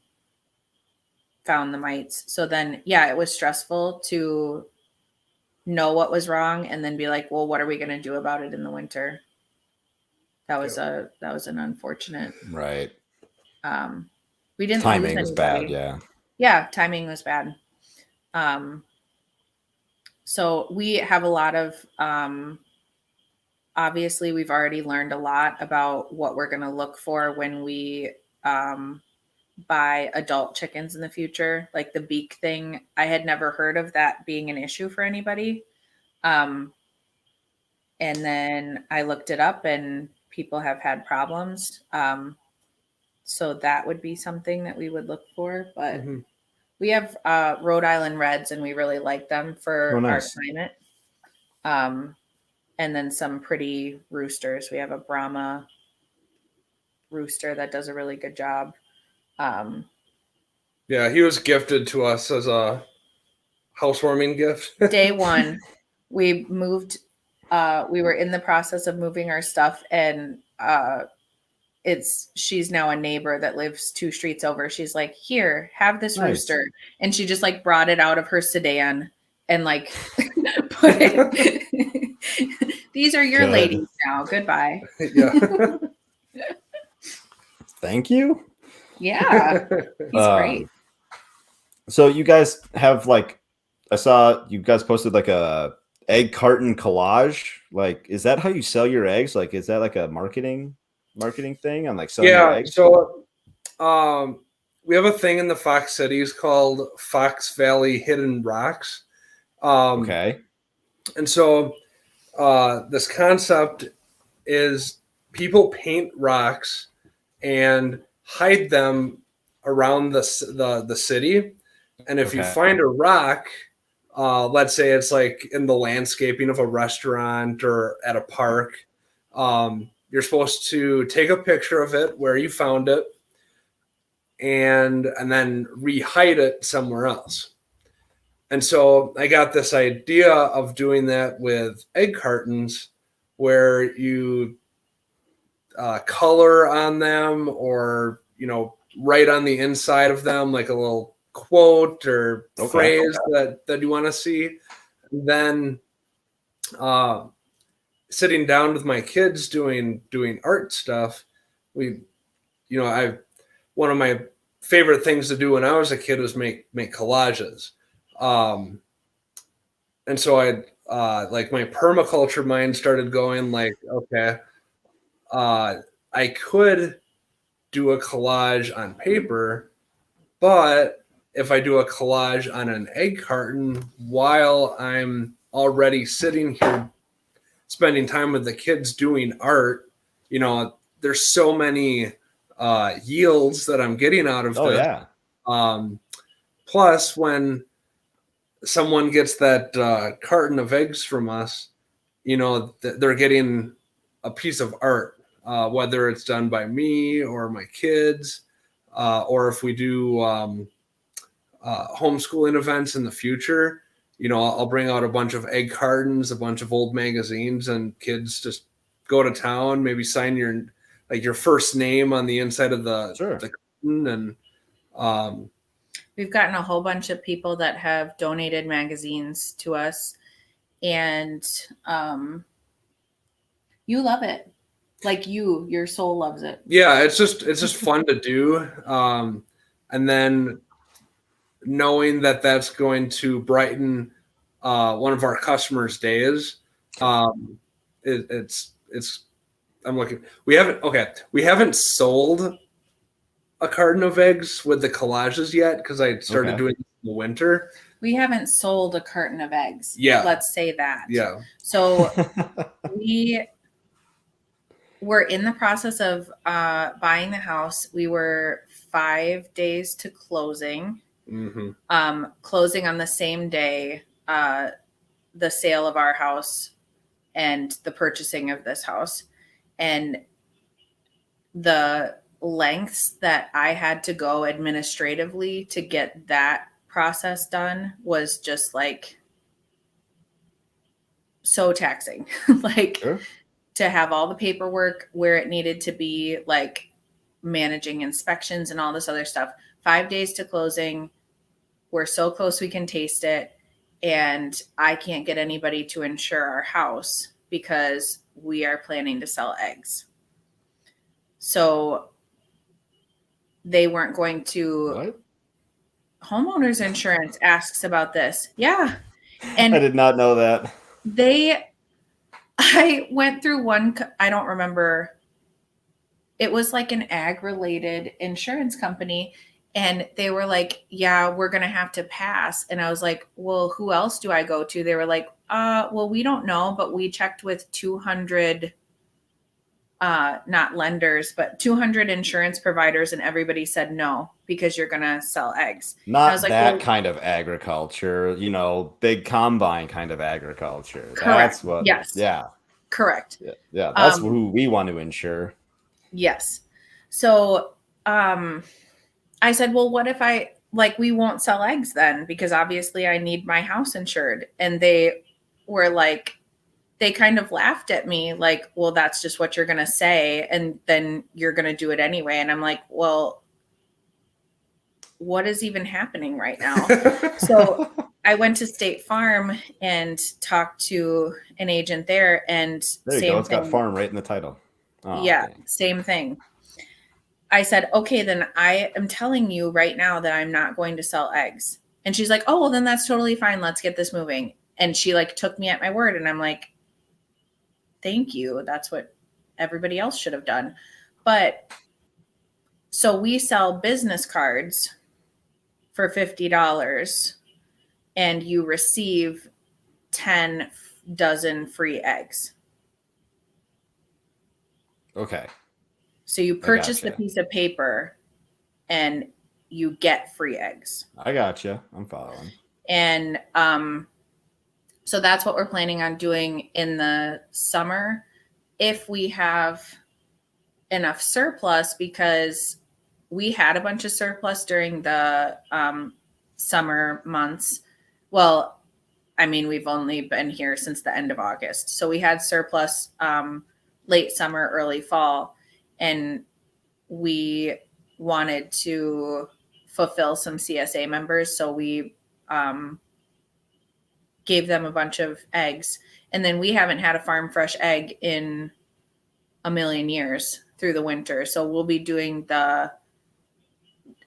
the mites. So then, yeah, it was stressful to know what was wrong and then be like, well, what are we going to do about it in the winter? That was an unfortunate. Right. We didn't timing lose was bad. anybody. Yeah, timing was bad. So we have a lot of obviously we've already learned a lot about what we're going to look for when we buy adult chickens in the future. Like the beak thing, I had never heard of that being an issue for anybody. And then I looked it up and people have had problems. So that would be something that we would look for. But we have Rhode Island Reds, and we really like them for our climate. And then some pretty roosters. We have a Brahma rooster that does a really good job. Yeah, he was gifted to us as a housewarming gift. Day one, we moved. We were in the process of moving our stuff, and she's now a neighbor that lives 2 streets over. She's like, here, have this rooster. And she just like brought it out of her sedan and like put it. These are your ladies now. Goodbye. Yeah. Thank you. Yeah. He's great. So you guys have like, I saw you guys posted like a egg carton collage. Like, is that how you sell your eggs? Like, is that like a marketing thing on like selling your eggs? So we have a thing in the Fox Cities called Fox Valley Hidden Rocks. Okay. And so this concept is people paint rocks and hide them around the city. And if you Okay. find a rock, let's say it's like in the landscaping of a restaurant or at a park, you're supposed to take a picture of it where you found it and then re-hide it somewhere else. And so I got this idea of doing that with egg cartons where you color on them or, write on the inside of them like a little quote or phrase that you want to see. And then sitting down with my kids doing art stuff, one of my favorite things to do when I was a kid was make collages. And so like my permaculture mind started going like, okay, I could do a collage on paper, but if I do a collage on an egg carton while I'm already sitting here spending time with the kids doing art, there's so many yields that I'm getting out of this. Yeah. Plus, when someone gets that carton of eggs from us, they're getting a piece of art, whether it's done by me or my kids, or if we do homeschooling events in the future, I'll bring out a bunch of egg cartons, a bunch of old magazines, and kids just go to town, maybe sign your first name on the inside of the carton. And we've gotten a whole bunch of people that have donated magazines to us, and you love it. Like your soul loves it. Yeah, it's just fun to do. And then knowing that that's going to brighten one of our customers' days, it's I'm looking. We haven't sold a carton of eggs with the collages yet because I started doing it in the winter. We haven't sold a carton of eggs. Yeah, let's say that. Yeah. So we're in the process of buying the house. We were 5 days to closing. Mm-hmm. Closing on the same day, the sale of our house and the purchasing of this house. And the lengths that I had to go administratively to get that process done was just like so taxing. To have all the paperwork where it needed to be, like managing inspections and all this other stuff. 5 days to closing. We're so close we can taste it. And I can't get anybody to insure our house because we are planning to sell eggs. So they weren't going to. What? Homeowners insurance asks about this. Yeah. And I did not know that. I went through one, I don't remember. It was like an ag related insurance company. And they were like, yeah, we're going to have to pass. And I was like, well, who else do I go to? They were like, well, we don't know, but we checked with 200, not lenders, but 200 insurance providers. And everybody said no, because you're going to sell eggs. Not like, that kind of agriculture, big combine kind of agriculture. Correct. That's what, yes. Yeah. Correct. Yeah. That's who we want to insure. Yes. So, I said, well, what if we won't sell eggs then? Because obviously I need my house insured. And they were like, they kind of laughed at me like, well, that's just what you're going to say. And then you're going to do it anyway. And I'm like, well, what is even happening right now? So I went to State Farm and talked to an agent there, and there you go. It's got farm right in the title. Oh, yeah. Dang. Same thing. I said, okay, then I am telling you right now that I'm not going to sell eggs. And she's like, oh, well, then that's totally fine. Let's get this moving. And she took me at my word. And I'm like, thank you. That's what everybody else should have done. But so we sell business cards for $50 and you receive 10 dozen free eggs. Okay. So you purchase the gotcha. piece of paper and you get free eggs. I gotcha. I'm following. And so that's what we're planning on doing in the summer. If we have enough surplus, because we had a bunch of surplus during the summer months. Well, I mean, we've only been here since the end of August. So we had surplus late summer, early fall, and we wanted to fulfill some CSA members. So we gave them a bunch of eggs. And then we haven't had a farm fresh egg in a million years through the winter. So we'll be doing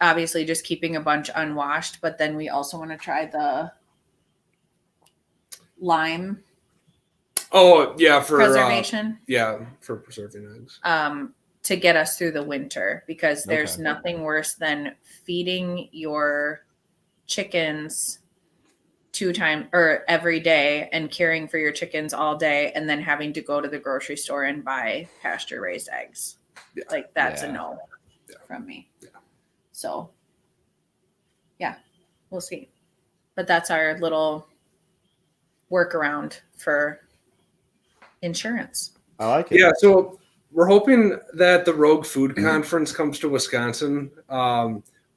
obviously just keeping a bunch unwashed, but then we also want to try the lime. Oh yeah, for preservation. For preserving eggs. To get us through the winter, because there's nothing worse than feeding your chickens 2 times or every day and caring for your chickens all day and then having to go to the grocery store and buy pasture raised eggs. Yeah. Like that's a no from me. Yeah. So yeah, we'll see. But that's our little workaround for insurance. I like it. Yeah, so we're hoping that the Rogue Food Conference comes to Wisconsin.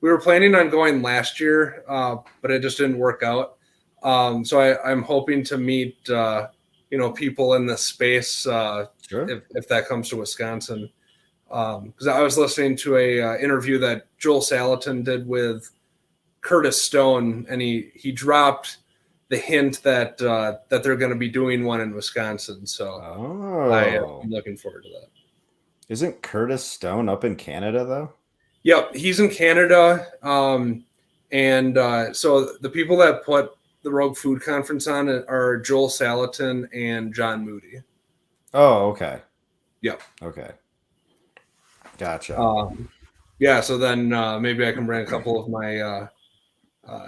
We were planning on going last year, but it just didn't work out. So I'm hoping to meet, people in this space if that comes to Wisconsin. Because I was listening to a interview that Joel Salatin did with Curtis Stone, and he dropped the hint that they're going to be doing one in Wisconsin. So I'm looking forward to that. Isn't Curtis Stone up in Canada though? Yep, he's in Canada. So the people that put the Rogue Food Conference on it are Joel Salatin and John Moody. Oh, okay. Yep. Okay. Gotcha. So then maybe I can bring a couple of my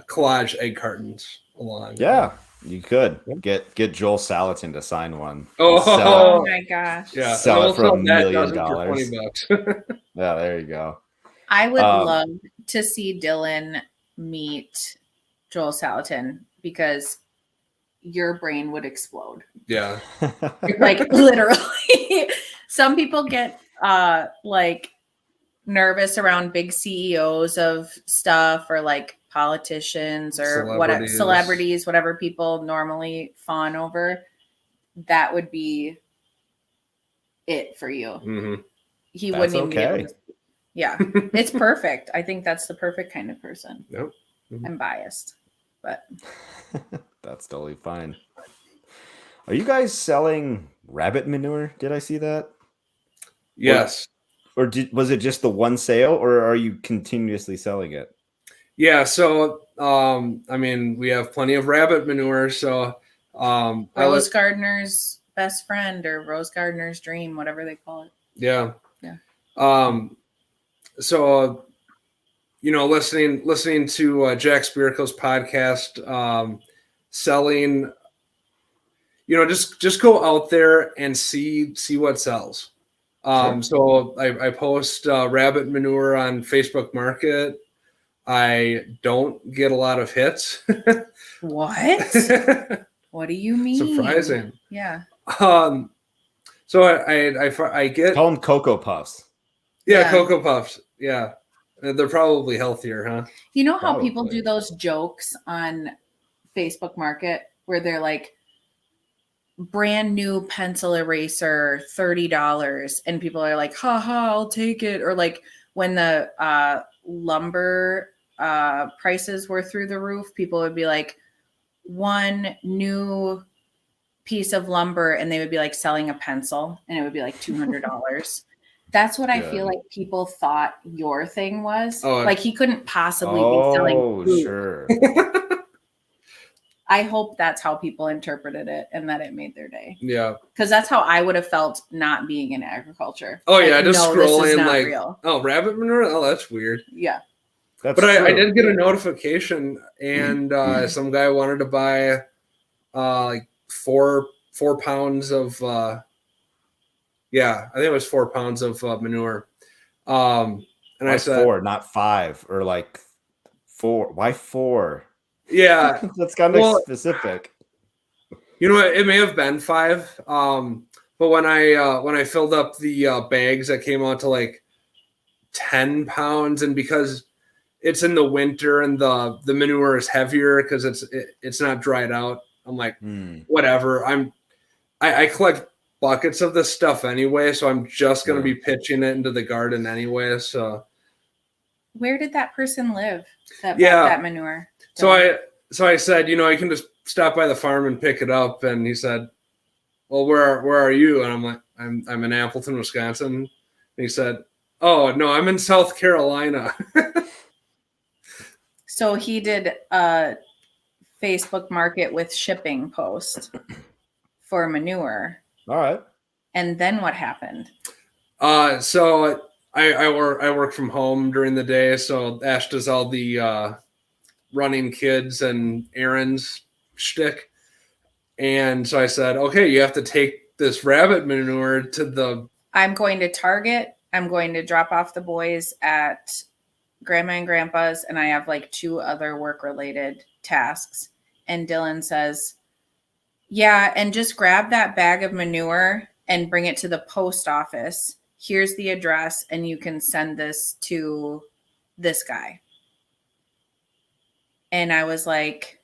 collage egg cartons along. Yeah, you could get Joel Salatin to sign one. Oh my gosh! Yeah, sell it for $1 million. For $20. Yeah, there you go. I would love to see Dylan meet Joel Salatin, because your brain would explode. Yeah. Like literally. Some people get like nervous around big CEOs of stuff, or like politicians or whatever celebrities, whatever people normally fawn over. That would be it for you. Mm-hmm. He wouldn't even be able to. Yeah, it's perfect. I think that's the perfect kind of person. Yep. Mm-hmm. I'm biased, but that's totally fine. Are you guys selling rabbit manure? Did I see that? Yes. Or was it just the one sale, or are you continuously selling it? Yeah. So, we have plenty of rabbit manure. So, Rose Gardener's best friend, or Rose Gardener's dream, whatever they call it. Yeah. Yeah. So, listening to Jack Spirko's podcast, selling, just go out there and see what sells. So I post rabbit manure on Facebook Market. I don't get a lot of hits. What? What do you mean? Surprising. Yeah. So I get, call them Cocoa Puffs. Yeah, Cocoa Puffs. Yeah. They're probably healthier, huh? You know how people do those jokes on Facebook Market where they're like, brand new pencil eraser, $30, and people are like, haha, I'll take it. Or like when the lumber prices were through the roof, people would be like, one new piece of lumber, and they would be like selling a pencil, and it would be like $200. That's what I feel like people thought your thing was. Like he couldn't possibly be selling food. Sure. I hope that's how people interpreted it, and that it made their day. Yeah. Because that's how I would have felt not being in agriculture. Oh, yeah. Just scrolling like, real. Oh, rabbit manure? Oh, that's weird. Yeah. But I did get a notification, and some guy wanted to buy like 4 pounds of I think it was 4 pounds of manure. And Why I said 4, not 5, or like 4? Why 4? Yeah. That's kind of specific. It may have been 5. But when I filled up the bags, I came out to like 10 pounds, and because it's in the winter and the manure is heavier because it's not dried out, I'm like, whatever. I collect buckets of this stuff anyway, so I'm just going to be pitching it into the garden anyway. So where did that person live that bought that manure? So I said, I can just stop by the farm and pick it up. And he said, well, where are you? And I'm like, I'm in Appleton, Wisconsin. And he said, oh no, I'm in South Carolina. So he did a Facebook Market with shipping post for manure. All right. And then what happened? So I work from home during the day. So Ash does all the running kids and errands shtick. And so I said, okay, you have to take this rabbit manure to the... I'm going to Target. I'm going to drop off the boys at Grandma and Grandpa's, and I have like 2 other work-related tasks. And Dylan says, yeah, and just grab that bag of manure and bring it to the post office. Here's the address, and you can send this to this guy. And I was like,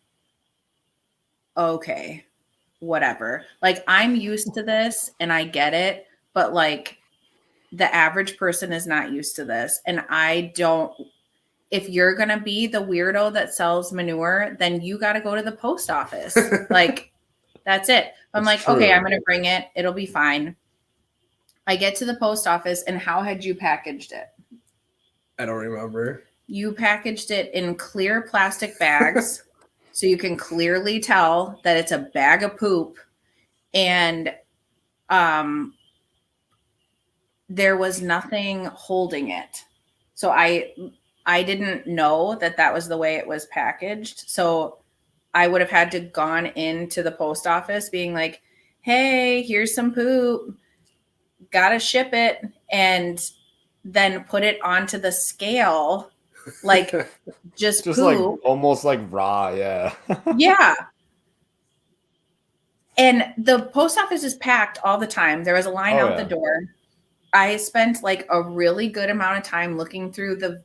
okay, whatever. Like, I'm used to this and I get it, but like the average person is not used to this. And if you're going to be the weirdo that sells manure, then you got to go to the post office. Like, that's it. I'm like, true. Okay, I'm going to bring it. It'll be fine. I get to the post office, and how had you packaged it? I don't remember. You packaged it in clear plastic bags so you can clearly tell that it's a bag of poop. And there was nothing holding it. So I didn't know that was the way it was packaged. So I would have had to gone into the post office being like, hey, here's some poop. Gotta ship it. And then put it onto the scale. Like just poop. Like almost like raw. Yeah. Yeah. And the post office is packed all the time. There was a line out the door. I spent like a really good amount of time looking through the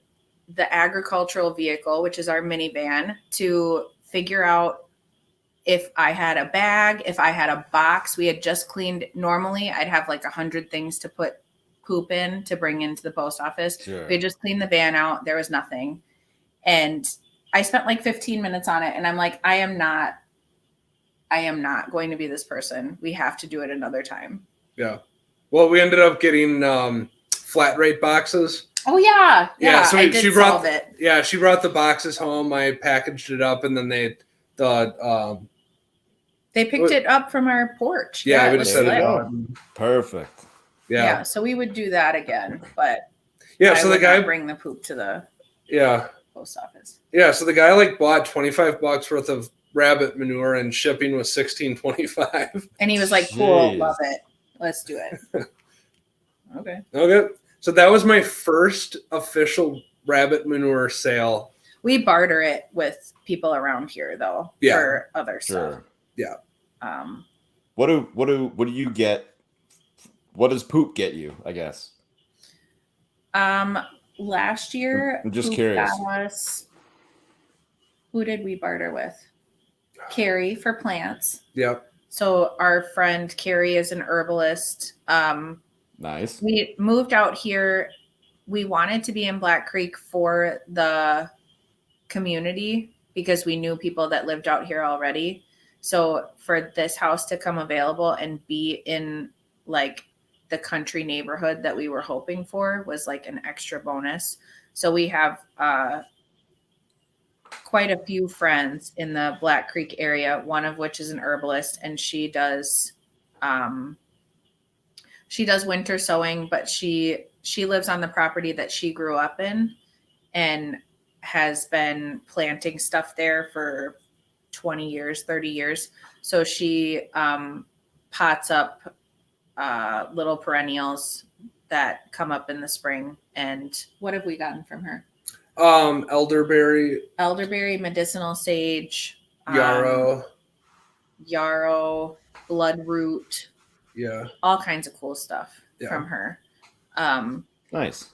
agricultural vehicle, which is our minivan, to figure out if I had a bag, if I had a box. We had just cleaned. Normally I'd have like 100 things to put poop in to bring into the post office. Sure. We had just cleaned the van out. There was nothing. And I spent like 15 minutes on it. And I'm like, I am not going to be this person. We have to do it another time. Yeah. Well, we ended up getting flat rate boxes. Oh yeah. Yeah. So she brought it. Yeah, she brought the boxes home. I packaged it up, and then they picked it up from our porch. Yeah, we just set it out. Perfect. Yeah. So we would do that again, but so the guy bring the poop to the post office. Yeah. So the guy like bought $25 worth of rabbit manure, and shipping was $16.25. And he was like, cool, love it. Let's do it. Okay. So that was my first official rabbit manure sale. We barter it with people around here though, for other stuff. Yeah. What do you get? What does poop get you, I guess? Last year, I'm just curious. Who did we barter with? Carrie for plants. Yep. So our friend Carrie is an herbalist. Nice. We moved out here. We wanted to be in Black Creek for the community because we knew people that lived out here already. So for this house to come available and be in like the country neighborhood that we were hoping for was like an extra bonus. So we have quite a few friends in the Black Creek area, one of which is an herbalist, and she does winter sowing, but she lives on the property that she grew up in and has been planting stuff there for 20 years, 30 years. So she pots up little perennials that come up in the spring. And what have we gotten from her? Elderberry, medicinal sage, yarrow, bloodroot, yeah, all kinds of cool stuff from her. Nice.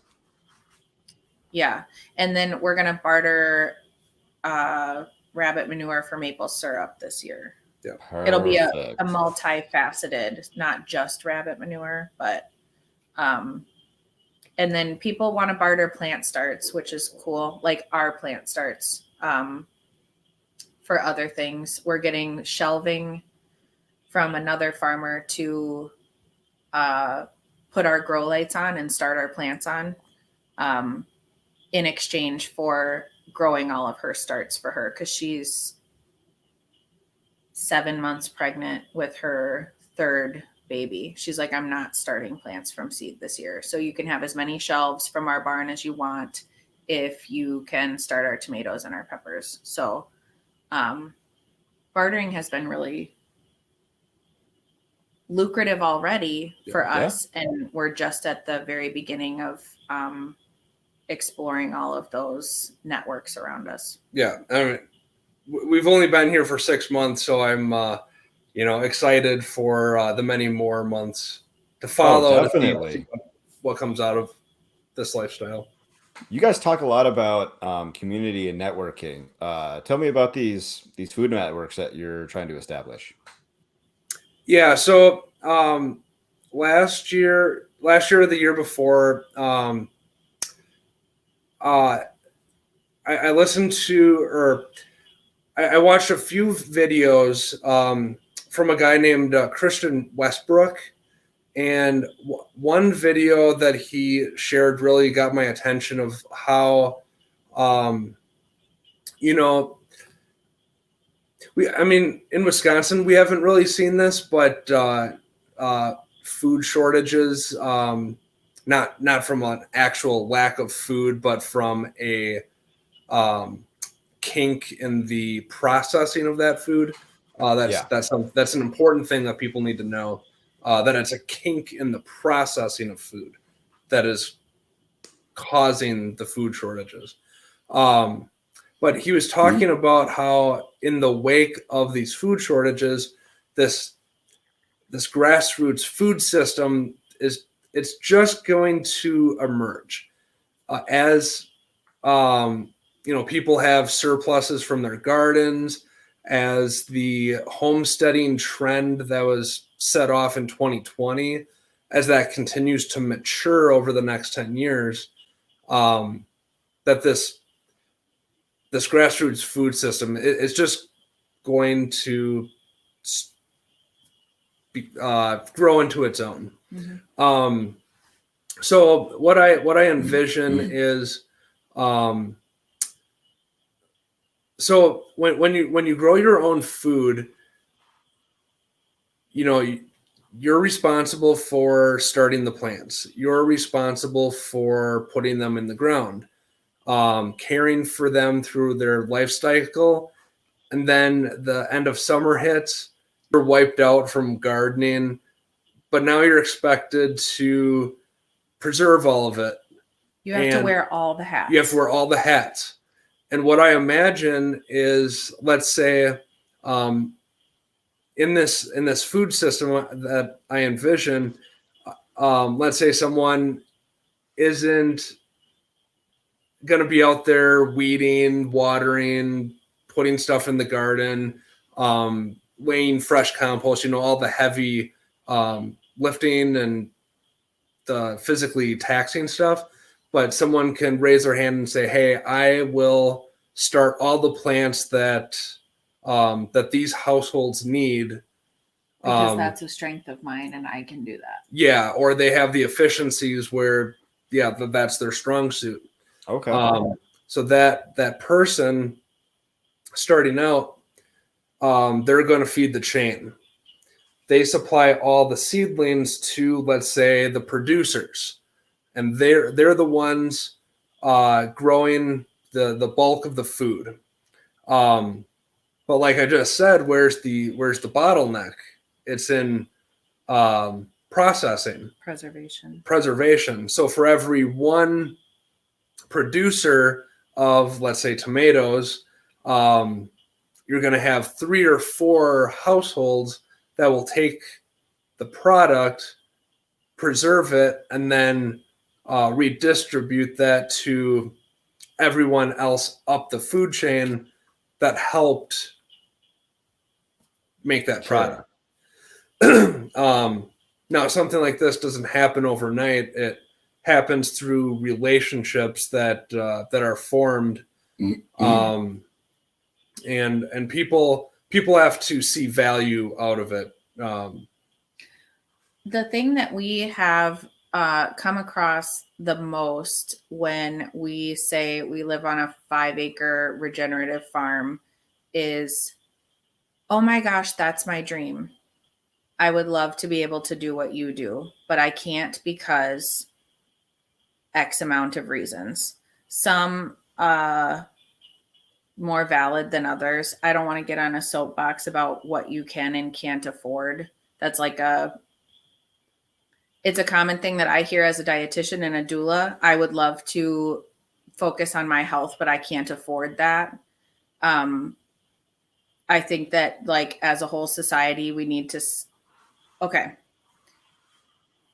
Yeah. And then we're going to barter rabbit manure for maple syrup this year. Yeah. Perfect. It'll be a multifaceted, not just rabbit manure, but and then people want to barter plant starts, which is cool, like our plant starts for other things. We're getting shelving from another farmer to put our grow lights on and start our plants on in exchange for growing all of her starts for her, because she's 7 months pregnant with her third baby. She's like, I'm not starting plants from seed this year. So you can have as many shelves from our barn as you want if you can start our tomatoes and our peppers. So bartering has been really lucrative already for us. And we're just at the very beginning of exploring all of those networks around us. Yeah. I mean, we've only been here for 6 months, so I'm excited for the many more months to follow. Definitely. To see what comes out of this lifestyle. You guys talk a lot about community and networking. Tell me about these food networks that you're trying to establish. Yeah. So last year or the year before, I listened to, or I watched a few videos from a guy named Christian Westbrook, and one video that he shared really got my attention of how, in Wisconsin, we haven't really seen this, but food shortages, not from an actual lack of food, but from a kink in the processing of that food. That's an important thing that people need to know, that it's a kink in the processing of food that is causing the food shortages. But he was talking about how in the wake of these food shortages, this grassroots food system it's just going to emerge as people have surpluses from their gardens, as the homesteading trend that was set off in 2020, as that continues to mature over the next 10 years, that this grassroots food system is just going to grow into its own. Mm-hmm. So what I envision is, so when you grow your own food, you're responsible for starting the plants. You're responsible for putting them in the ground, caring for them through their life cycle, and then the end of summer hits, you're wiped out from gardening, but now you're expected to preserve all of it. You have to wear all the hats. You have to wear all the hats. And what I imagine is, let's say, in this food system that I envision, let's say someone isn't going to be out there weeding, watering, putting stuff in the garden, weighing fresh compost, all the heavy lifting and the physically taxing stuff. But someone can raise their hand and say, hey, I will start all the plants that these households need. Because that's a strength of mine and I can do that. Yeah, or they have the efficiencies where, that's their strong suit. Okay. So that person starting out, they're going to feed the chain. They supply all the seedlings to, let's say, the producers. And they're the ones growing the bulk of the food. But like I just said, where's the bottleneck? It's in processing, preservation. So for every one producer of, let's say, tomatoes, you're going to have 3 or 4 households that will take the product, preserve it, and then redistribute that to everyone else up the food chain that helped make that product. Now, something like this doesn't happen overnight. It happens through relationships that are formed, and people have to see value out of it. The thing that we have come across the most when we say we live on a 5-acre regenerative farm is, oh my gosh, that's my dream. I would love to be able to do what you do, but I can't because X amount of reasons. Some more valid than others. I don't want to get on a soapbox about what you can and can't afford. That's like it's a common thing that I hear as a dietitian and a doula. I would love to focus on my health, but I can't afford that. I think that like as a whole society, we need to, okay.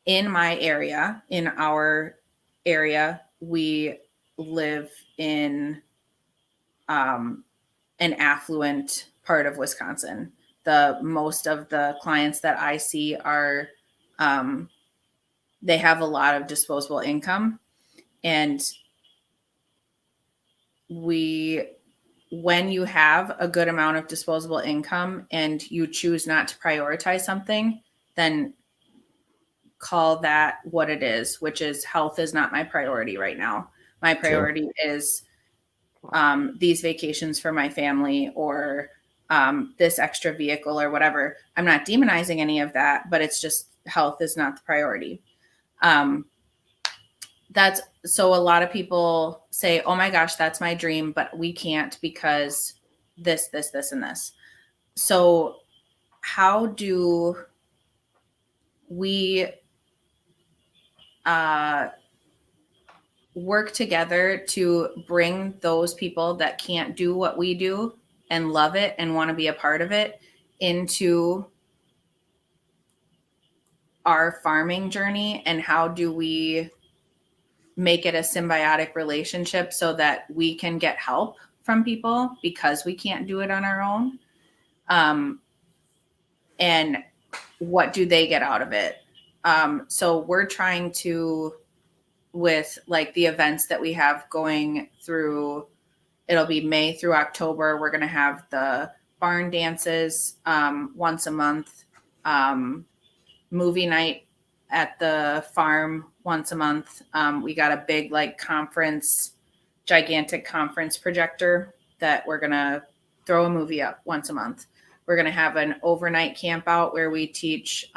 In my area, in our area, we live in an affluent part of Wisconsin. The most of the clients that I see are, they have a lot of disposable income, and when you have a good amount of disposable income and you choose not to prioritize something, then call that what it is, which is health is not my priority right now. My priority is these vacations for my family, or this extra vehicle or whatever. I'm not demonizing any of that, but it's just health is not the priority. That's so a lot of people say, oh my gosh, that's my dream, but we can't because this, and this. So how do we work together to bring those people that can't do what we do and love it and want to be a part of it into our farming journey? And how do we make it a symbiotic relationship so that we can get help from people because we can't do it on our own? And what do they get out of it? So we're trying to, with like the events that we have going through, it'll be May through October. We're going to have the barn dances once a month, movie night at the farm once a month. We got a big like gigantic conference projector that we're going to throw a movie up once a month. We're going to have an overnight camp out where we teach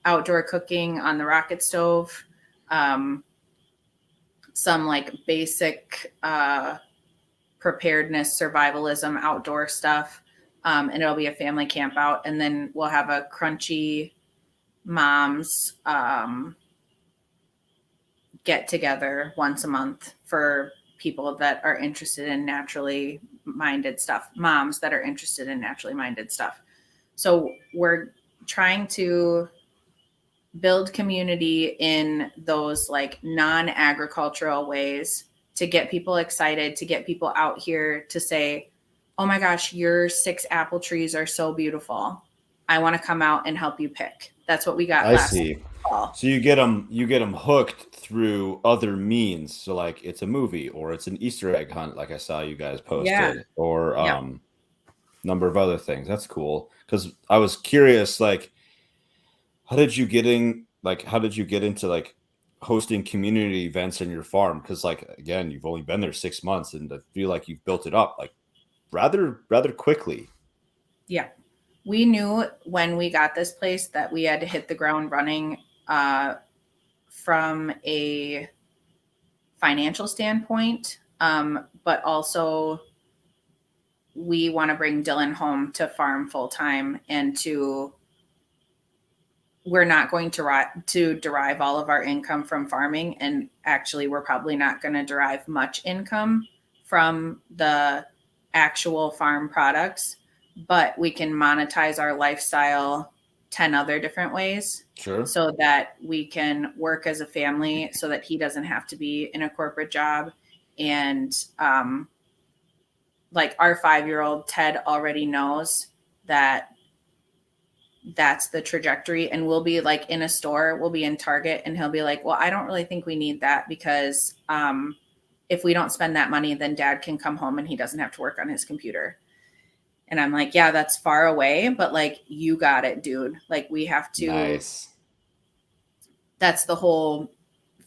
outdoor cooking on the rocket stove, some like basic preparedness, survivalism, outdoor stuff. And it'll be a family camp out. And then we'll have a crunchy moms get together once a month for people that are interested in naturally minded stuff, moms that are interested in naturally minded stuff. So we're trying to build community in those like non-agricultural ways to get people excited, to get people out here to say, oh my gosh, your 6 apple trees are so beautiful. I want to come out and help you pick. That's what we got last fall. So you get them hooked through other means. So like it's a movie or it's an Easter egg hunt, like I saw you guys posted, or number of other things. That's cool. Because I was curious, like, how did you get into like hosting community events in your farm? Because like again, you've only been there 6 months, and I feel like you've built it up like rather quickly. Yeah. We knew when we got this place that we had to hit the ground running from a financial standpoint, but also we want to bring Dylan home to farm full time, and we're not going to derive all of our income from farming. And actually, we're probably not going to derive much income from the actual farm products, but we can monetize our lifestyle 10 other different ways. Sure. So that we can work as a family, so that he doesn't have to be in a corporate job. And like our 5-year-old Ted already knows that that's the trajectory. And we'll be like in a store, we'll be in Target, and he'll be like, well, I don't really think we need that, because if we don't spend that money, then dad can come home and he doesn't have to work on his computer. And I'm like, yeah, that's far away, but like, you got it, dude. Like, we have to. Nice. That's the whole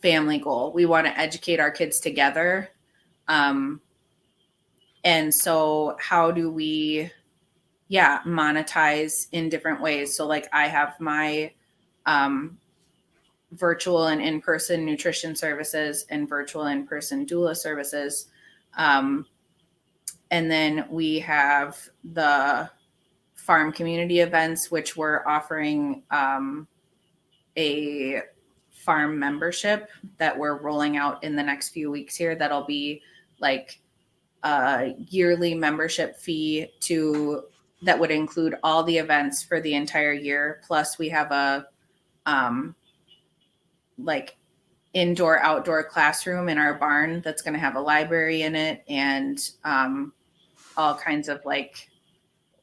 family goal. We want to educate our kids together. And so how do we, monetize in different ways? So like, I have my virtual and in-person nutrition services and virtual in-person doula services. And then we have the farm community events, which we're offering a farm membership that we're rolling out in the next few weeks here. That'll be like a yearly membership fee that would include all the events for the entire year. Plus we have a like indoor outdoor classroom in our barn that's going to have a library in it, and all kinds of like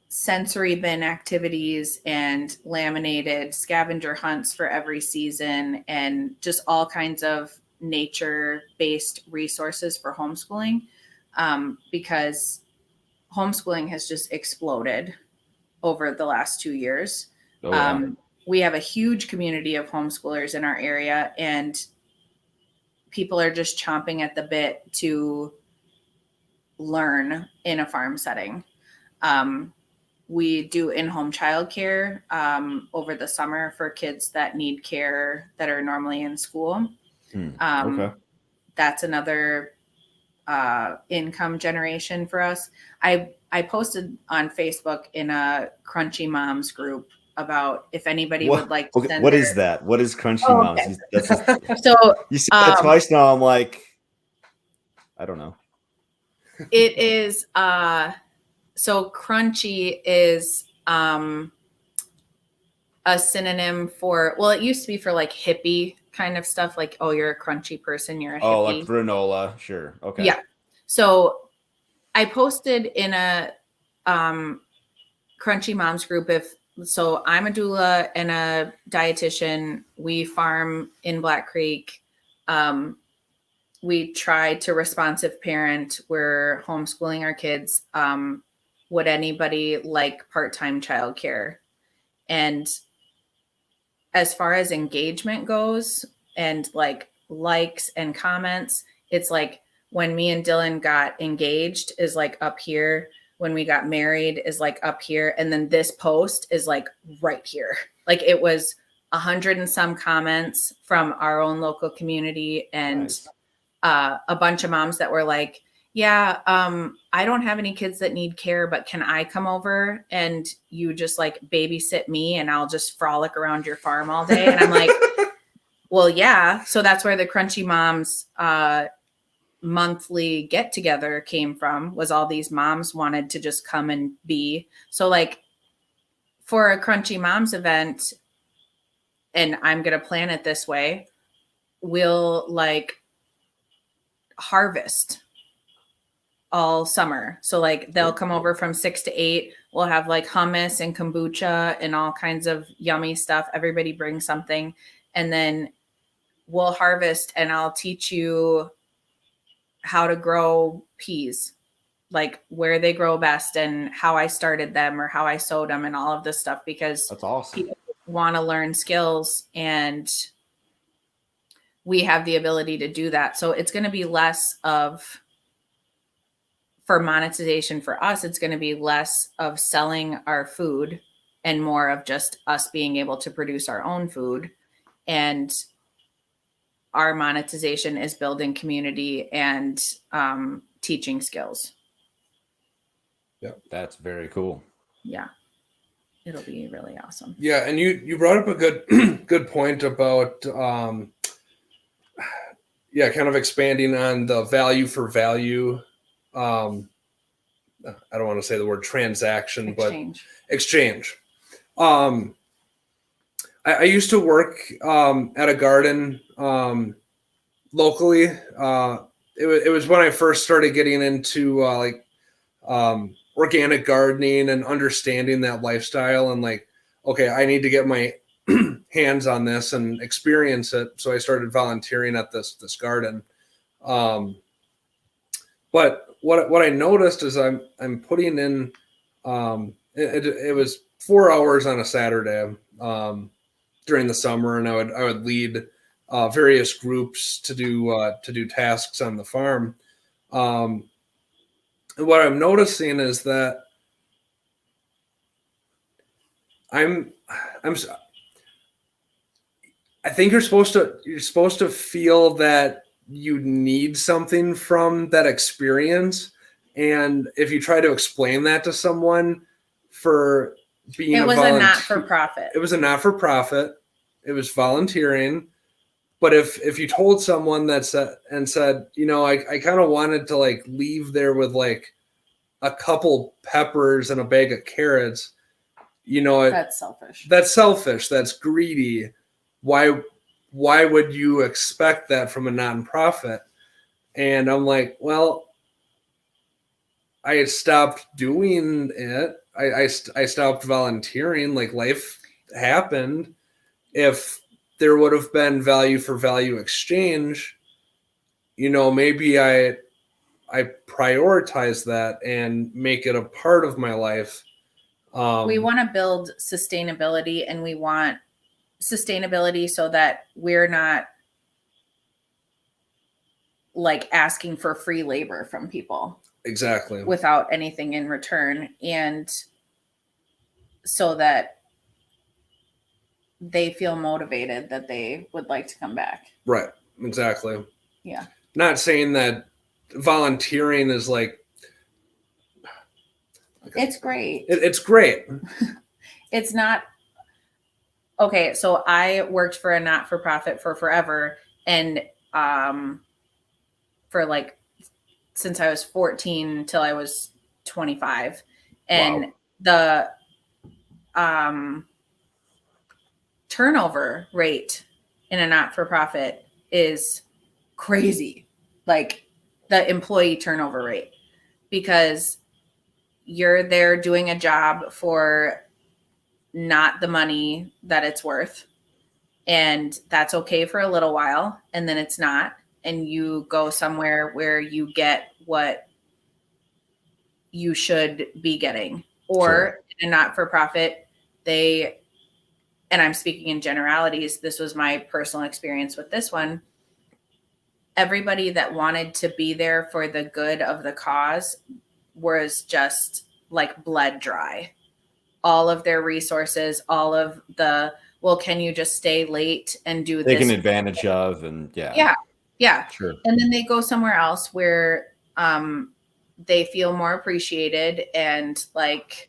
sensory bin activities and laminated scavenger hunts for every season, and just all kinds of nature-based resources for homeschooling, because homeschooling has just exploded over the last 2 years. Oh, yeah. We have a huge community of homeschoolers in our area, and people are just chomping at the bit to learn in a farm setting. We do in-home childcare over the summer for kids that need care that are normally in school. Okay. That's another income generation for us. I posted on Facebook in a Crunchy Moms group about if anybody would like to send what is that? What is Crunchy Moms? Okay. That's just, So you said that twice now. I'm like, I don't know. It is so crunchy is a synonym for, well, it used to be for like hippie kind of stuff, like, oh, you're a crunchy person, you're a hippie. Oh, like granola. Sure. Okay. Yeah. So I posted in a Crunchy Moms group, so I'm a doula and a dietitian. We farm in Black Creek. We try to responsive parent. We're homeschooling our kids. Would anybody like part-time childcare? And as far as engagement goes and like likes and comments, it's like when me and Dylan got engaged is like up here. When we got married is like up here. And then this post is like right here. Like it was 100 and some comments from our own local community, and Nice. A bunch of moms that were like, yeah, I don't have any kids that need care, but can I come over and you just like babysit me and I'll just frolic around your farm all day? And I'm like, well, yeah. So that's where the Crunchy Moms monthly get together came from, was all these moms wanted to just come and be. So like for a Crunchy Moms event, and I'm going to plan it this way, we'll like harvest all summer. So like they'll come over from 6 to 8. We'll have like hummus and kombucha and all kinds of yummy stuff. Everybody brings something, and then we'll harvest, and I'll teach you how to grow peas, like where they grow best and how I started them or how I sowed them and all of this stuff, because That's awesome. people want to learn skills, and we have the ability to do that. So it's going to be less of, for monetization for us, it's going to be less of selling our food and more of just us being able to produce our own food. And our monetization is building community and teaching skills. That's very cool. Yeah. It'll be really awesome. Yeah, and you brought up a good good point about kind of expanding on the value for value. I don't want to say the word transaction, but exchange. I used to work at a garden locally. It was when I first started getting into organic gardening and understanding that lifestyle, and like, okay, I need to get my hands on this and experience it. So I started volunteering at this garden. But what I noticed is I'm putting in it was 4 hours on a Saturday during the summer, and I would lead various groups to do tasks on the farm. And what I'm noticing is that I think you're supposed to feel that you need something from that experience, and if you try to explain that to someone for being it was a not-for-profit. It was a not-for-profit. It was volunteering. But if you told someone that said, I kind of wanted to like leave there with like a couple peppers and a bag of carrots, that's selfish. That's selfish. That's greedy. Why would you expect that from a nonprofit? And I'm like, well, I had stopped doing it. I stopped volunteering. Like, life happened. If there would have been value for value exchange, maybe I prioritize that and make it a part of my life. We want to build sustainability, and we want sustainability so that we're not like asking for free labor from people. Exactly. Without anything in return, and so that they feel motivated that they would like to come back. Right. Exactly. Yeah. Not saying that volunteering is like, it's great. It's great. It's not. Okay. So I worked for a not-for-profit for forever. And, for like, since I was 14 till I was 25. And the, turnover rate in a not-for-profit is crazy. Like the employee turnover rate, because you're there doing a job for not the money that it's worth. And that's okay for a little while. And then it's not. And you go somewhere where you get what you should be getting. Or Sure. in a not-for-profit, and I'm speaking in generalities, this was my personal experience with this one. Everybody that wanted to be there for the good of the cause was just like bled dry. All of their resources, all of the, well, can you just stay late and do this? Taken advantage of, and Yeah. Sure. And then they go somewhere else where they feel more appreciated and like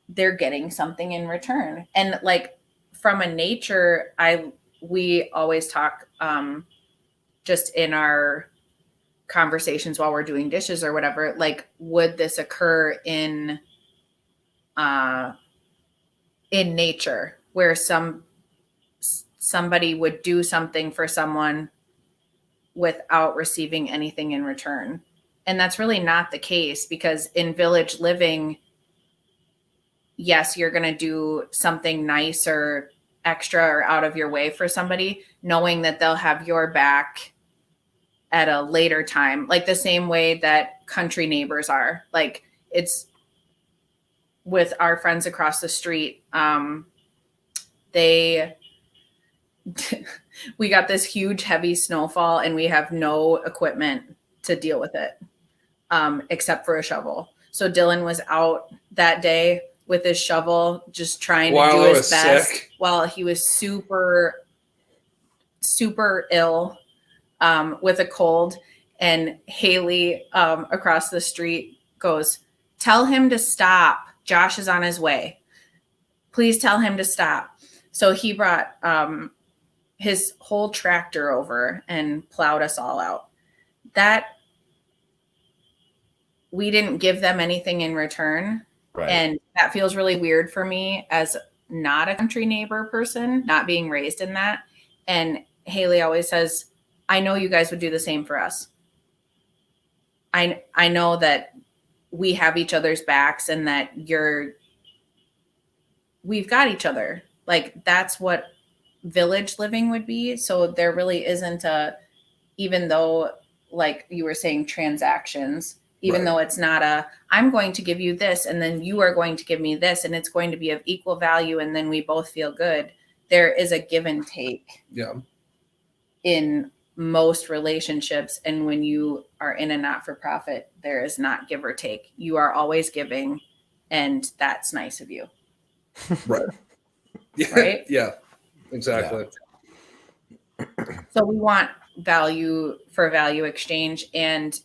they're getting something in return. And like from a nature, we always talk just in our conversations while we're doing dishes or whatever, like, would this occur in nature where somebody would do something for someone without receiving anything in return? And that's really not the case, because in village living, yes, you're going to do something nice or extra or out of your way for somebody, knowing that they'll have your back at a later time, like the same way that country neighbors are. Like, it's with our friends across the street. We got this huge heavy snowfall and we have no equipment to deal with it, except for a shovel. So Dylan was out that day with his shovel, just trying to do his best while he was super, super ill with a cold. And Haley across the street goes, Tell him to stop. Josh is on his way. Please tell him to stop. So he brought his whole tractor over and plowed us all out. That we didn't give them anything in return. Right. And that feels really weird for me as not a country neighbor person, not being raised in that. And Haley always says, I know you guys would do the same for us. I know that we have each other's backs and that we've got each other. Like that's what village living would be. So there really isn't even though like you were saying transactions, even though it's not I'm going to give you this and then you are going to give me this and it's going to be of equal value and then we both feel good. There is a give and take in most relationships. And when you are in a not-for-profit, there is not give or take. You are always giving and that's nice of you. Right. Right? Yeah, exactly. Yeah. So we want value for value exchange. And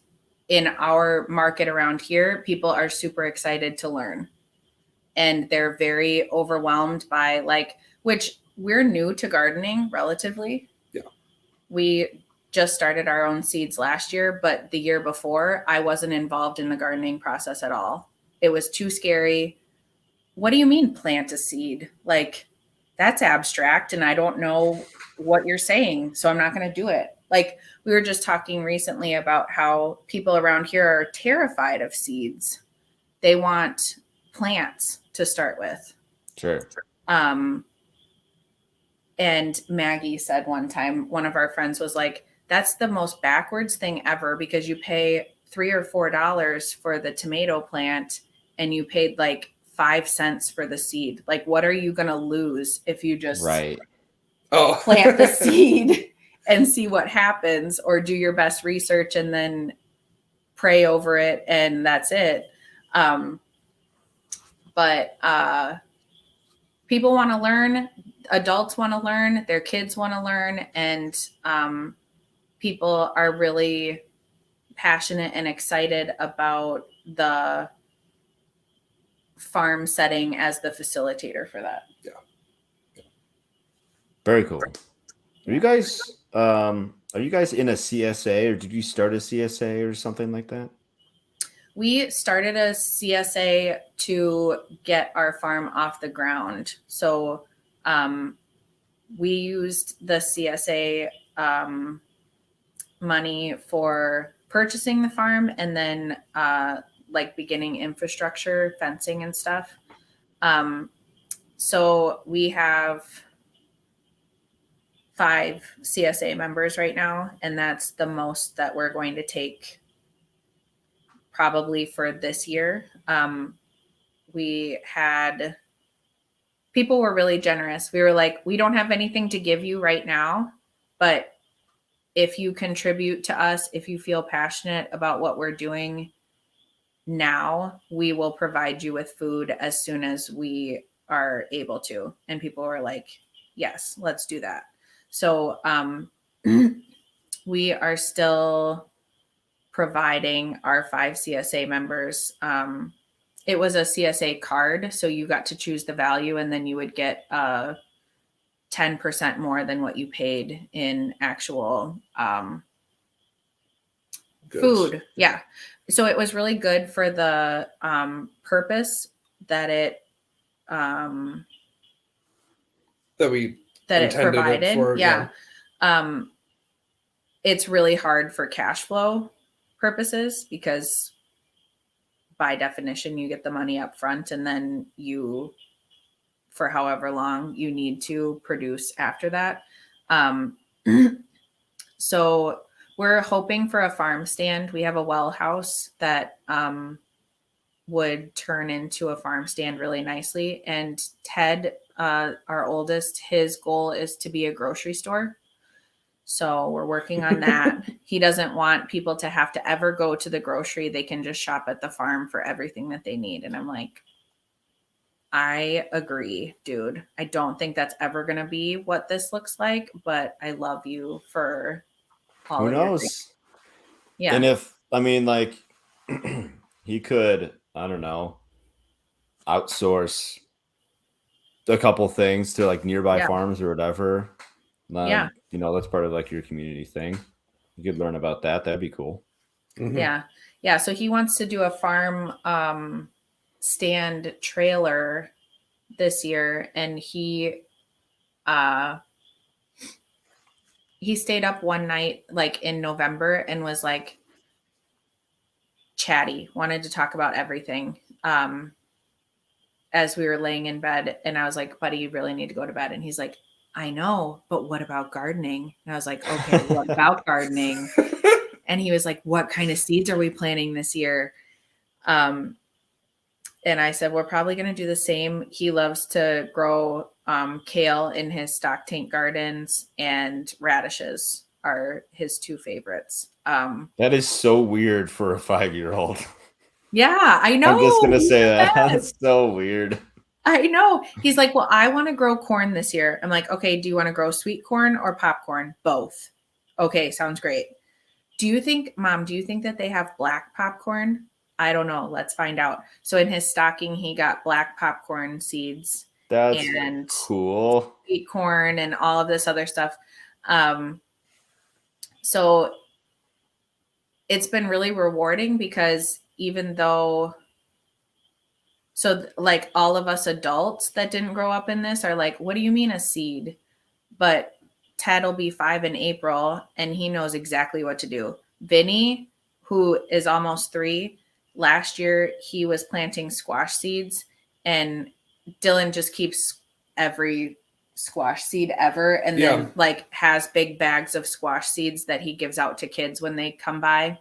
in our market around here, people are super excited to learn. And they're very overwhelmed by which we're new to gardening relatively. Yeah. We just started our own seeds last year, but the year before I wasn't involved in the gardening process at all. It was too scary. What do you mean plant a seed? Like that's abstract and I don't know what you're saying, so I'm not going to do it. Like we were just talking recently about how people around here are terrified of seeds. They want plants to start with. Sure. And Maggie said one time, one of our friends was like, that's the most backwards thing ever because you pay $3 or $4 for the tomato plant and you paid like 5 cents for the seed. Like, what are you going to lose if you just plant the seed and see what happens or do your best research and then pray over it and that's it. But people want to learn, adults want to learn, their kids want to learn, and people are really passionate and excited about the farm setting as the facilitator for that. Yeah. Very cool. Are you guys in a CSA or did you start a CSA or something like that? We started a CSA to get our farm off the ground. So we used the CSA money for purchasing the farm and then beginning infrastructure, fencing and stuff. So we have 5 CSA members right now, and that's the most that we're going to take probably for this year. People were really generous. We were like, we don't have anything to give you right now, but if you contribute to us, if you feel passionate about what we're doing now, we will provide you with food as soon as we are able to. And people were like, yes, let's do that. So we are still providing our 5 CSA members. It was a CSA card, so you got to choose the value and then you would get 10% more than what you paid in actual food. Yeah. So it was really good for the purpose that it provided. Yeah. It's really hard for cash flow purposes because by definition you get the money up front and then you, for however long you need to produce after that. So we're hoping for a farm stand. We have a well house that would turn into a farm stand really nicely. And Ted, our oldest, his goal is to be a grocery store. So we're working on that. He doesn't want people to have to ever go to the grocery. They can just shop at the farm for everything that they need. And I'm like, I agree, dude. I don't think that's ever going to be what this looks like, but I love you for all Who of knows? Yeah. And if, I mean, like, he could I don't know, outsource a couple things to like nearby farms or whatever, then, you know, that's part of like your community thing. You could learn about that. That'd be cool. Mm-hmm. Yeah. So he wants to do a farm stand trailer this year, and he stayed up one night like in November and was like chatty, wanted to talk about everything as we were laying in bed. And I was like, buddy, you really need to go to bed. And he's like, I know, but what about gardening? And I was like, okay, what about gardening? And he was like, what kind of seeds are we planting this year? And I said, we're probably going to do the same. He loves to grow kale in his stock tank gardens, and radishes are his two favorites. That is so weird for a 5-year-old. Yeah, I know. I'm just going to say that. That's so weird. I know. He's like, well, I want to grow corn this year. I'm like, okay, do you want to grow sweet corn or popcorn? Both. Okay, sounds great. Mom, do you think that they have black popcorn? I don't know. Let's find out. So in his stocking, he got black popcorn seeds. That's and cool. Sweet corn and all of this other stuff. So it's been really rewarding because even though, like all of us adults that didn't grow up in this are like, what do you mean a seed? But Ted will be 5 in April and he knows exactly what to do. Vinny, who is almost 3, last year he was planting squash seeds, and Dylan just keeps every squash seed ever, and then like has big bags of squash seeds that he gives out to kids when they come by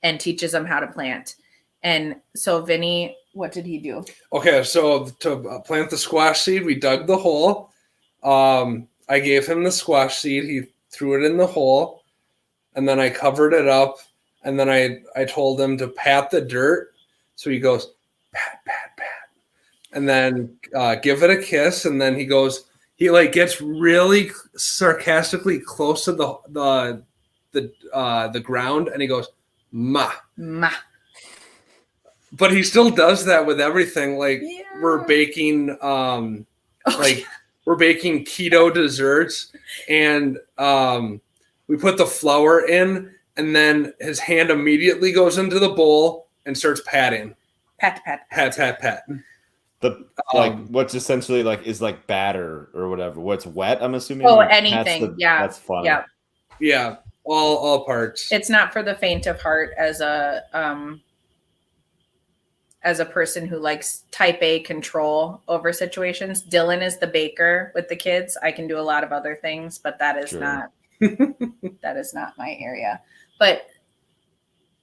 and teaches them how to plant. And so Vinny, what did he do? Okay, so to plant the squash seed, we dug the hole. I gave him the squash seed. He threw it in the hole, and then I covered it up, and then I told him to pat the dirt. So he goes, pat, pat, pat. And then give it a kiss, and then he like gets really sarcastically close to the ground, and he goes, ma. Ma. But he still does that with everything. Like we're baking we're baking keto desserts, and we put the flour in, and then his hand immediately goes into the bowl and starts patting. Pat, pat, pat, pat, pat. The what's essentially like is like batter or whatever. What's wet? I'm assuming. Oh, anything. That's fun. Yeah. Yeah. All parts. It's not for the faint of heart as a person who likes type A control over situations. Dylan is the baker with the kids. I can do a lot of other things, but that is not that is not my area. But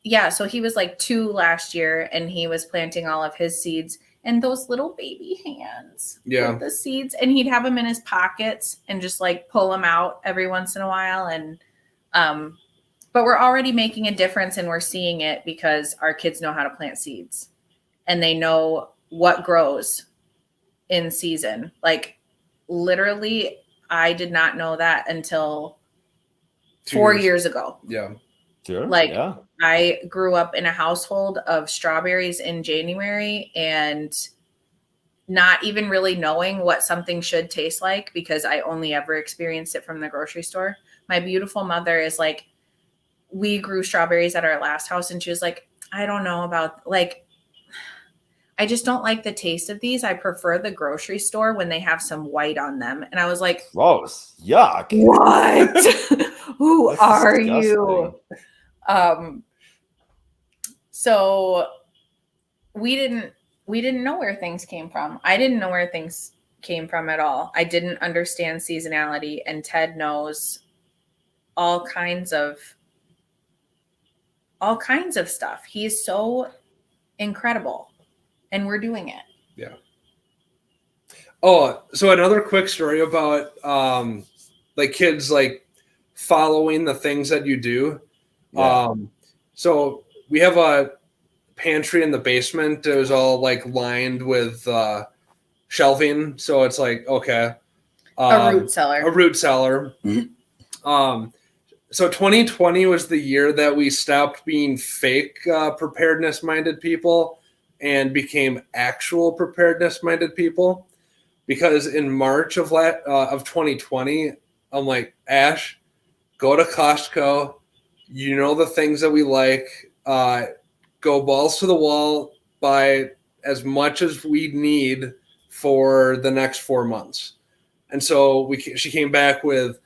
yeah, so he was like 2 last year, and he was planting all of his seeds, and those little baby hands with the seeds, and he'd have them in his pockets and just like pull them out every once in a while. And but we're already making a difference, and we're seeing it because our kids know how to plant seeds, and they know what grows in season. Like literally, I did not know that until 4 years ago. Yeah. Sure. Like I grew up in a household of strawberries in January, and not even really knowing what something should taste like because I only ever experienced it from the grocery store. My beautiful mother is like, we grew strawberries at our last house, and she was like, I don't know about, like, I just don't like the taste of these. I prefer the grocery store when they have some white on them. And I was like, gross. Yuck. What? Who That's are disgusting. you? So we didn't know where things came from. I didn't know where things came from at all. I didn't understand seasonality, and Ted knows all kinds of stuff. He's so incredible, and we're doing it. Yeah. Oh, so another quick story about like kids like following the things that you do. Yeah. So we have a pantry in the basement. It was all like lined with shelving. So it's like, okay. A root cellar. A root cellar. So 2020 was the year that we stopped being fake preparedness minded people and became actual preparedness minded people. Because in March of 2020, I'm like, Ash, go to Costco. You know the things that we like. Go balls to the wall, buy as much as we need for the next 4 months. And so she came back with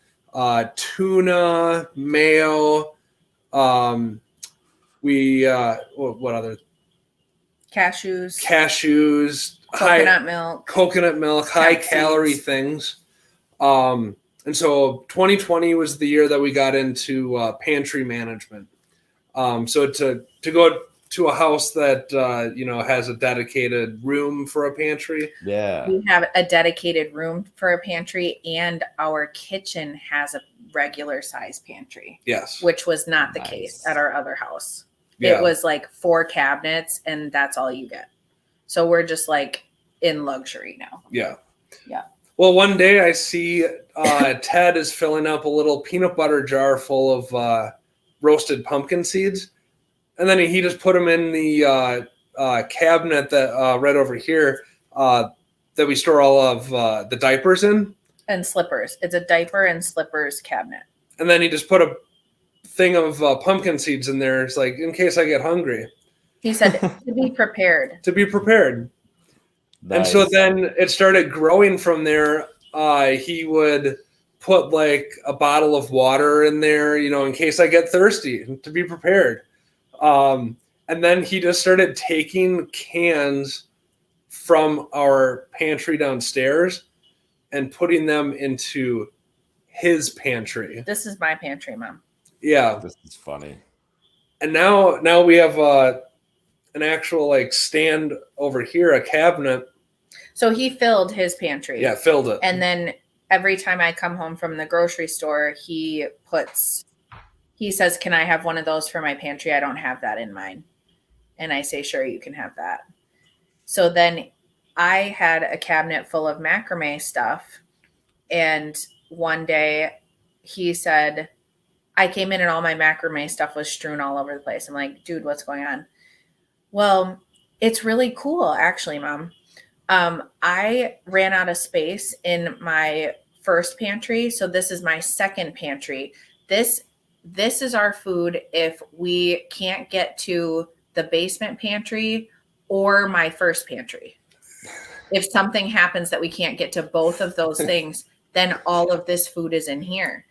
tuna, mayo. What other? Cashews, coconut milk, high calorie things. And so 2020 was the year that we got into pantry management. So to go to a house that has a dedicated room for a pantry. Yeah, we have a dedicated room for a pantry, and our kitchen has a regular size pantry. Yes, which was not the case at our other house. Yeah. It was like 4 cabinets, and that's all you get. So we're just like in luxury now. Yeah. Yeah. Well, one day I see Ted is filling up a little peanut butter jar full of roasted pumpkin seeds. And then he just put them in the cabinet that right over here that we store all of the diapers in. And slippers. It's a diaper and slippers cabinet. And then he just put a thing of pumpkin seeds in there. It's like, in case I get hungry. He said, to be prepared. To be prepared. Nice. And so then it started growing from there. He would put like a bottle of water in there, in case I get thirsty, to be prepared. And then he just started taking cans from our pantry downstairs and putting them into his pantry. This is my pantry, Mom. Yeah. This is funny. And now we have an actual like stand over here, a cabinet. So he filled his pantry. Yeah, filled it. And then every time I come home from the grocery store, he says, can I have one of those for my pantry? I don't have that in mine. And I say, sure, you can have that. So then I had a cabinet full of macrame stuff. And one day he said, I came in and all my macrame stuff was strewn all over the place. I'm like, dude, what's going on? Well, it's really cool, actually, Mom. I ran out of space in my first pantry. So this is my second pantry. This is our food if we can't get to the basement pantry or my first pantry. If something happens that we can't get to both of those things, then all of this food is in here.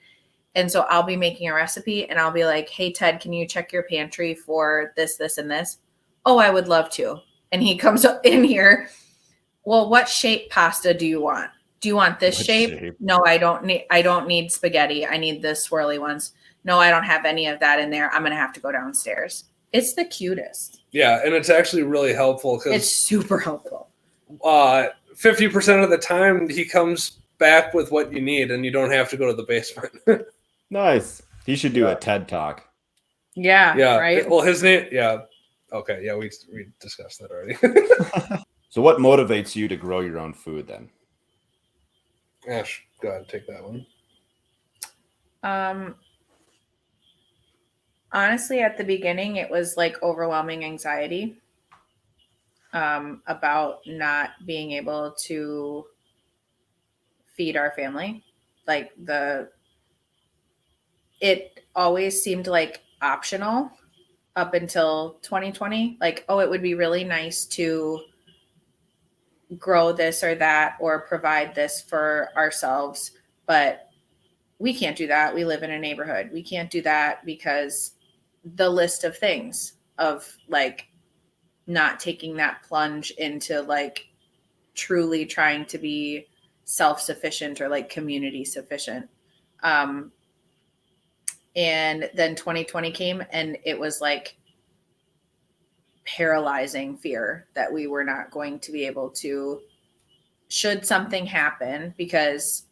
And so I'll be making a recipe and I'll be like, hey, Ted, can you check your pantry for this, this, and this? Oh, I would love to. And he comes up in here. Well, what shape pasta do you want? Do you want this shape? No, I don't need spaghetti. I need the swirly ones. No, I don't have any of that in there. I'm going to have to go downstairs. It's the cutest. Yeah. And it's actually really helpful because it's super helpful. 50% of the time he comes back with what you need and you don't have to go to the basement. Nice. He should do a TED Talk. Yeah. Yeah. Right. Well, his name. Yeah. Okay. Yeah. We discussed that already. So what motivates you to grow your own food then? Ash, go ahead and take that one. Honestly, at the beginning, it was like overwhelming anxiety about not being able to feed our family. Like it always seemed like optional up until 2020. Like, oh, it would be really nice to grow this or that or provide this for ourselves, but we can't do that. We live in a neighborhood. We can't do that because the list of things of like not taking that plunge into like truly trying to be self-sufficient or like community sufficient. And then 2020 came and it was like paralyzing fear that we were not going to be able to, should something happen, because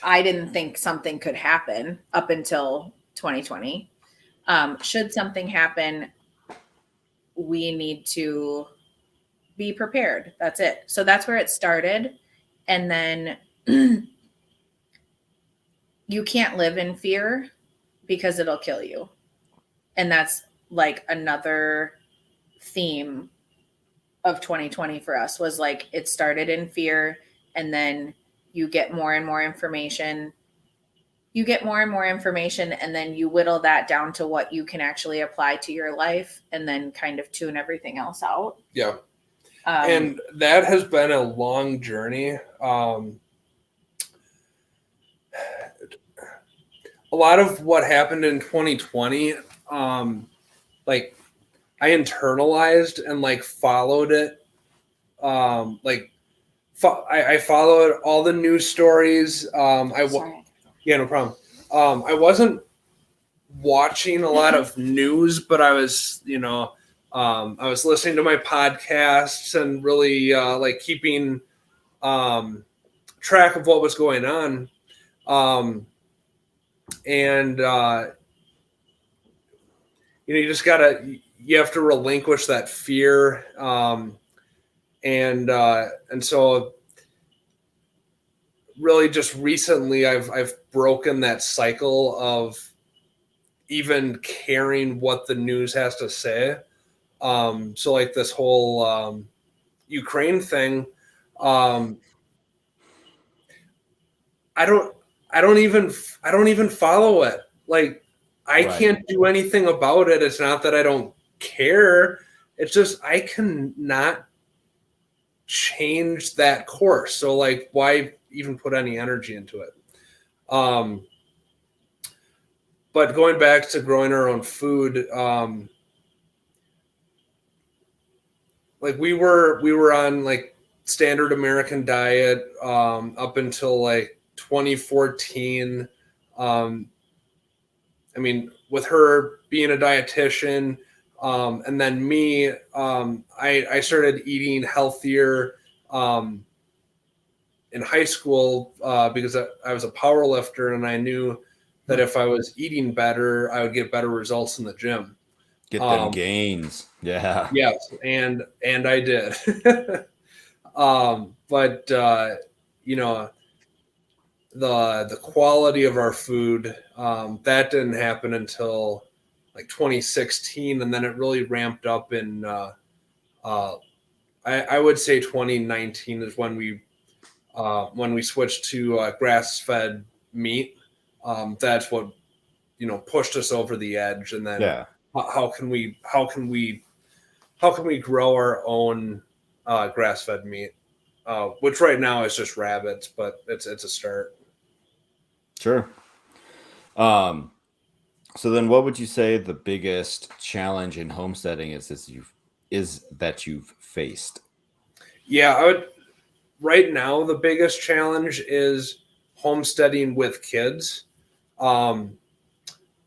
I didn't think something could happen up until 2020. Should something happen, we need to be prepared. That's it. So that's where it started. And then you can't live in fear because it'll kill you. And that's like another theme of 2020 for us was like it started in fear, and then you get more and more information. You get more and more information, and then you whittle that down to what you can actually apply to your life, and then kind of tune everything else out. Yeah. And that has been a long journey. A lot of what happened in 2020, like I internalized and like followed it. I followed all the news stories. Yeah, no problem. I wasn't watching a lot of news, but I was, I was listening to my podcasts and really like keeping track of what was going on. You have to relinquish that fear. And so really just recently I've broken that cycle of even caring what the news has to say. So like this whole Ukraine thing, I don't even follow it. Like I can't do anything about it. It's not that I don't care. It's just I cannot change that course. So like why even put any energy into it? But going back to growing our own food, like we were on like standard American diet up until like 2014. I mean, with her being a dietitian, and then me, I started eating healthier in high school because I was a power lifter, and I knew that if I was eating better, I would get better results in the gym. Get them gains. Yeah. Yes, and I did. But the quality of our food, that didn't happen until like 2016, and then it really ramped up in I would say 2019 is when we switched to grass-fed meat. That's what pushed us over the edge, and then how can we grow our own grass-fed meat, which right now is just rabbits, but it's a start. Sure. So then what would you say the biggest challenge in homesteading is that you've faced? Yeah, right now the biggest challenge is homesteading with kids. Now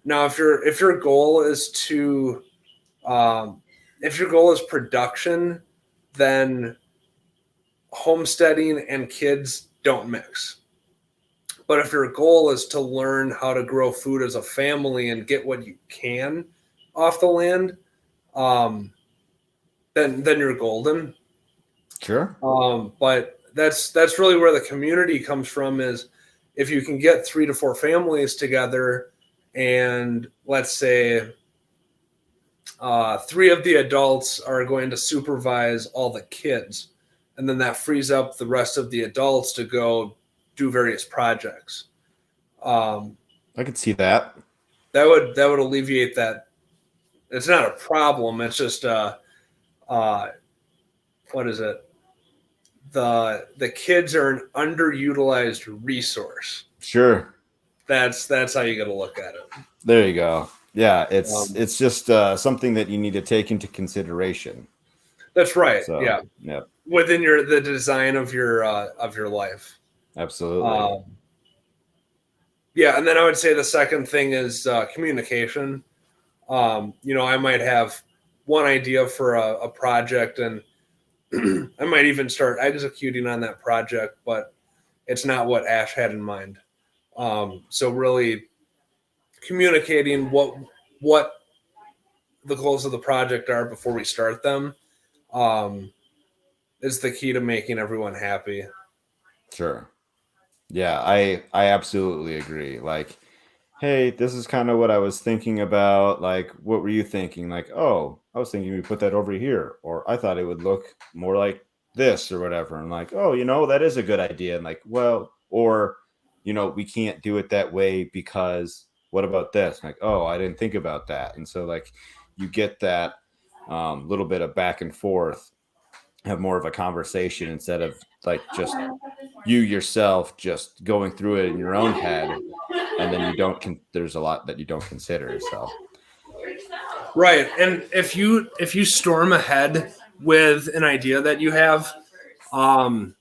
if your goal is to if your goal is production, then homesteading and kids don't mix. But if your goal is to learn how to grow food as a family and get what you can off the land, then you're golden. Sure. But that's really where the community comes from, is if you can get 3 to 4 families together, and let's say 3 of the adults are going to supervise all the kids, and then that frees up the rest of the adults to go do various projects. I could see that. That would alleviate that. It's not a problem. It's just what is it? The kids are an underutilized resource. Sure. That's how you got to look at it. There you go. Yeah, it's just something that you need to take into consideration. That's right. So, yeah. Within the design of your life. Absolutely. Yeah, and then I would say the second thing is communication. I might have one idea for a project, and I might even start executing on that project, but it's not what Ash had in mind. So really communicating what the goals of the project are before we start them is the key to making everyone happy. Sure. Yeah, I absolutely agree. Like hey, this is kind of what I was thinking about. Like, what were you thinking? Like, oh, I was thinking we put that over here, or I thought it would look more like this or whatever. And like, oh, that is a good idea. And like, well, or, we can't do it that way because what about this? Like, oh, I didn't think about that. And so like you get that little bit of back and forth, have more of a conversation instead of like just you yourself just going through it in your own head, and then there's a lot that you don't consider. So Right. And if you storm ahead with an idea that you have, and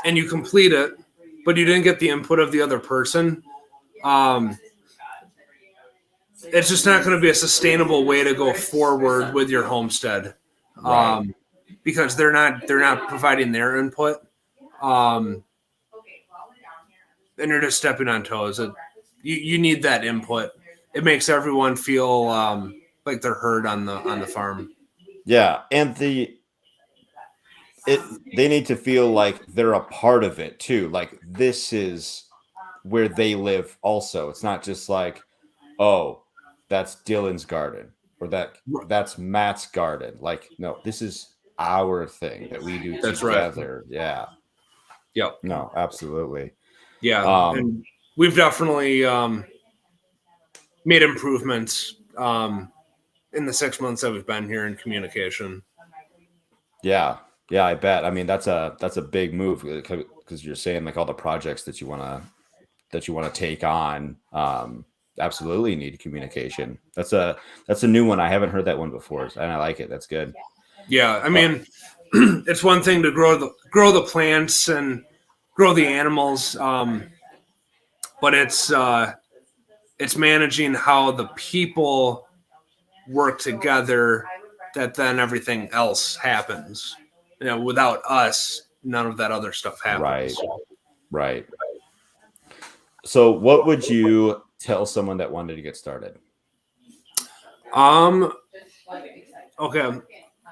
you complete it, but you didn't get the input of the other person, it's just not going to be a sustainable way to go forward with your homestead. right. Because they're not providing their input. And you're just stepping on toes. You need that input. It makes everyone feel like they're heard on the farm. Yeah, and they need to feel like they're a part of it too. Like this is where they live also. It's not just like, oh, that's Dylan's garden or that's Matt's garden. Like, no, this is our thing that we do That's together. right. Yeah. Yep. No, absolutely. Yeah. And we've definitely made improvements in the 6 months that we've been here in communication. Yeah. Yeah, I bet. I mean, that's a big move because you're saying like all the projects that you want to take on. Absolutely need communication. That's a new one. I haven't heard that one before, and I like it. That's good. Yeah, I mean, it's one thing to grow the plants and grow the animals, but it's managing how the people work together. That then everything else happens. Without us, none of that other stuff happens. Right. So, what would you tell someone that wanted to get started? Okay,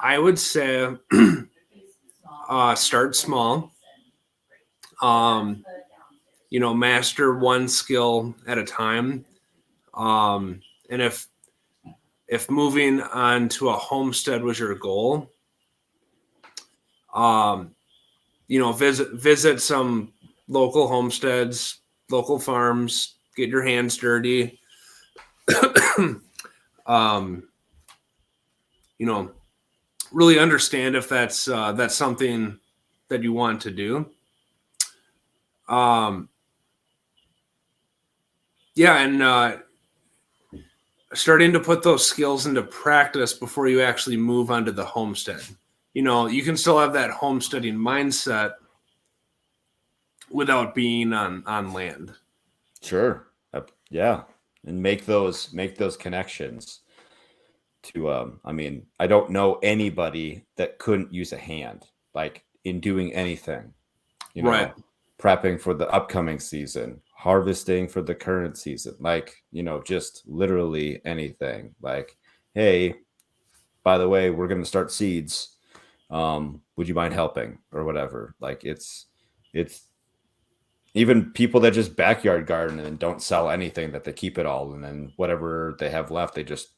I would say start small. Master one skill at a time. And if moving on to a homestead was your goal, visit some local homesteads, local farms, get your hands dirty. Really understand if that's something that you want to do. And starting to put those skills into practice before you actually move onto the homestead. You can still have that homesteading mindset without being on land. Sure. Yeah. And make those connections to, I mean, I don't know anybody that couldn't use a hand, like in doing anything, Right. Prepping for the upcoming season, harvesting for the current season, like, just literally anything. Like, hey, by the way, we're going to start seeds. Would you mind helping or whatever? Like it's even people that just backyard garden and don't sell anything, that they keep it all. And then whatever they have left, they just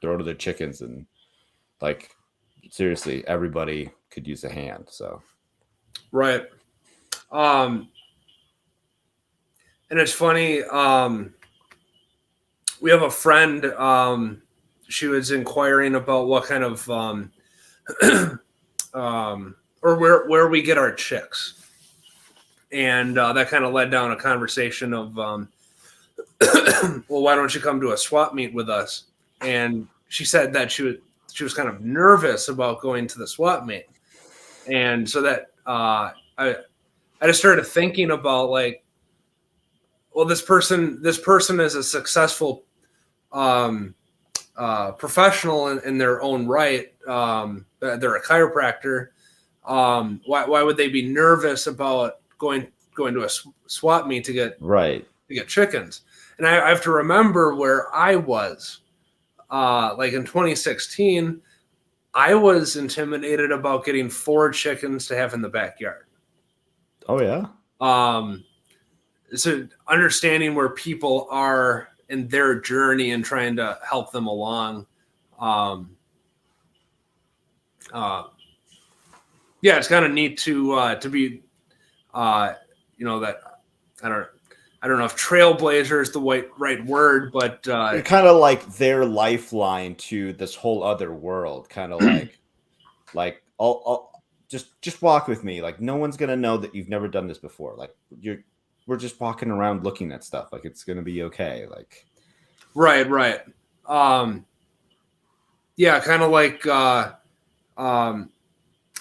throw to their chickens. And like, seriously, everybody could use a hand. So. Right. And it's funny. We have a friend, she was inquiring about what kind of, or where we get our chicks. And that kind of led down a conversation of, well, why don't you come to a swap meet with us? And she said that she was kind of nervous about going to the swap meet. And so that I just started thinking about like, well, this person is a successful professional in their own right. They're a chiropractor. Why would they be nervous about going to a swap meet to get chickens? And I have to remember where I was, like in 2016, I was intimidated about getting 4 chickens to have in the backyard. Oh yeah. so understanding where people are in their journey and trying to help them along. Yeah, it's kind of neat to be, that I don't know if trailblazer is the right word, but You're kind of like their lifeline to this whole other world, kind of like I'll just walk with me. Like no one's gonna know that you've never done this before. Like we're just walking around looking at stuff. Like it's gonna be okay. Like right. Yeah, kind of like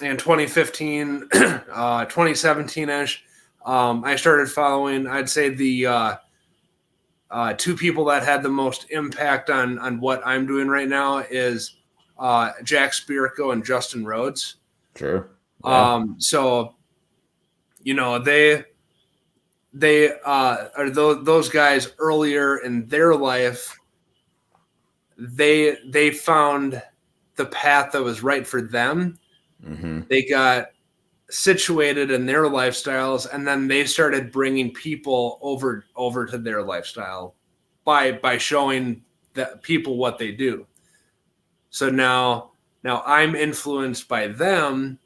in 2015, 2017-ish, I started following, I'd say the two people that had the most impact on what I'm doing right now is Jack Spirko and Justin Rhodes. sure. Yeah. So, they are those guys earlier in their life. They found the path that was right for them. Mm-hmm. They got situated in their lifestyles, and then they started bringing people over to their lifestyle by showing that people what they do. So now I'm influenced by them,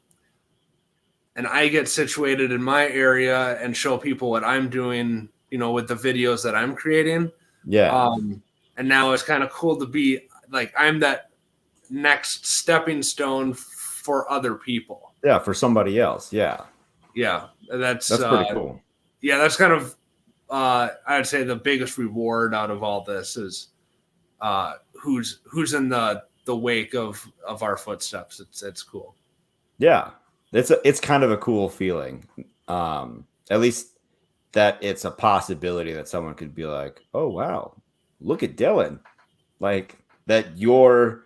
and I get situated in my area and show people what I'm doing, with the videos that I'm creating. Yeah. And now it's kind of cool to be like, I'm that next stepping stone for other people. Yeah, for somebody else. Yeah. Yeah, that's pretty cool. Yeah, that's kind of I'd say the biggest reward out of all this is who's in the wake of our footsteps. It's cool. Yeah. It's kind of a cool feeling. At least that it's a possibility that someone could be like, oh wow, look at Dylan. Like that you're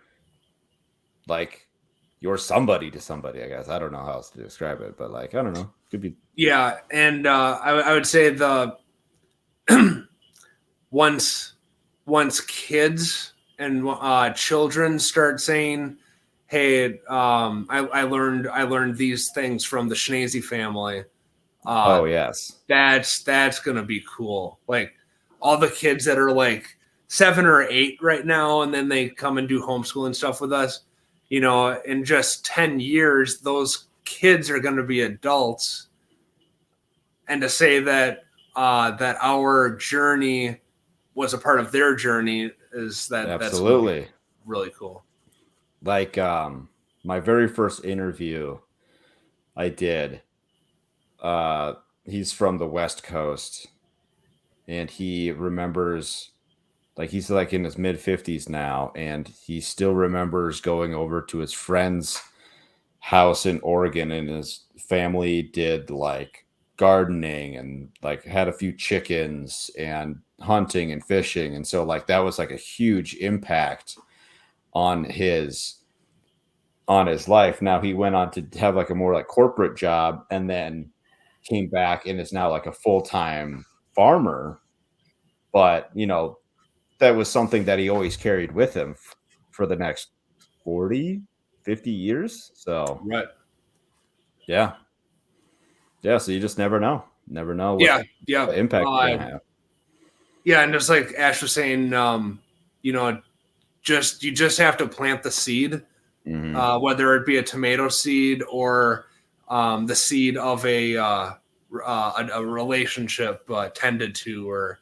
somebody to somebody, I guess. I don't know how else to describe it, but like, I don't know. Could be. Yeah. And I would say the once kids and children start saying, hey, I learned these things from the Schnese family. Oh yes. That's going to be cool. Like all the kids that are like 7 or 8 right now, and then they come and do homeschooling stuff with us, in just 10 years, those kids are going to be adults. And to say that our journey was a part of their journey absolutely that's really cool. Like my very first interview I did, he's from the West Coast, and he remembers, like he's like in his mid 50s now, and he still remembers going over to his friend's house in Oregon, and his family did like gardening and like had a few chickens and hunting and fishing, and so like that was like a huge impact on his life. Now he went on to have like a more like corporate job, and then came back and is now like a full-time farmer. But that was something that he always carried with him for the next 40-50 years. So Right. yeah, so you just never know what Yeah. the impact you're gonna have. Yeah, and just like Ash was saying, you just have to plant the seed, whether it be a tomato seed or the seed of a relationship tended to, or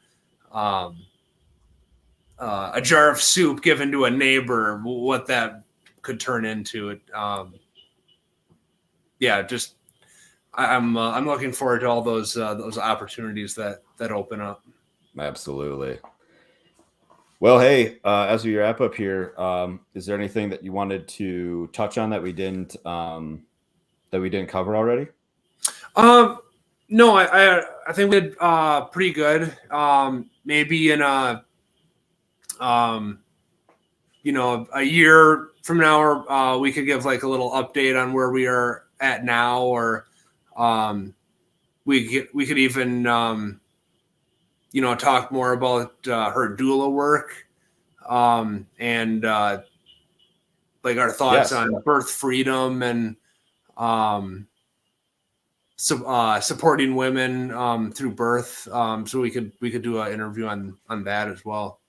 a jar of soup given to a neighbor, what that could turn into. It, just I'm looking forward to all those opportunities that open up. Absolutely. Well, hey, as we wrap up here, is there anything that you wanted to touch on that we didn't cover already? No, I think we did pretty good. Maybe in a year from now, we could give like a little update on where we are at now, or we could even talk more about her doula work, and like our thoughts on birth freedom and supporting women through birth. So we could do an interview on that as well.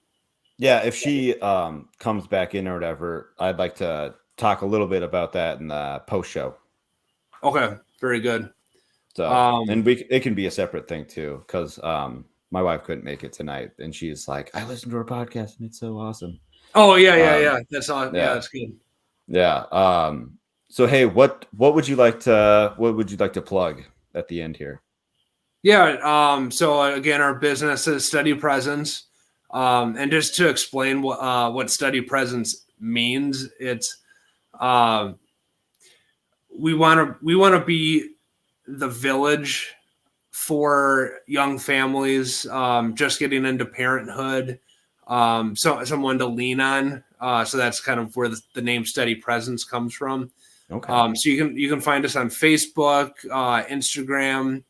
Yeah, if she comes back in or whatever, I'd like to talk a little bit about that in the post show. Okay, very good. So, and it can be a separate thing too, because my wife couldn't make it tonight, and she's like, "I listened to her podcast, and it's so awesome." Oh yeah. That's all. Yeah, that's good. Yeah. So hey, what would you like to plug at the end here? Yeah. So again, our business is Steady Presence, and just to explain what Steady Presence means, it's we want to be the village for young families just getting into parenthood, so someone to lean on. So that's kind of where the name Steady Presence comes from. Okay. So you can find us on Facebook, Instagram.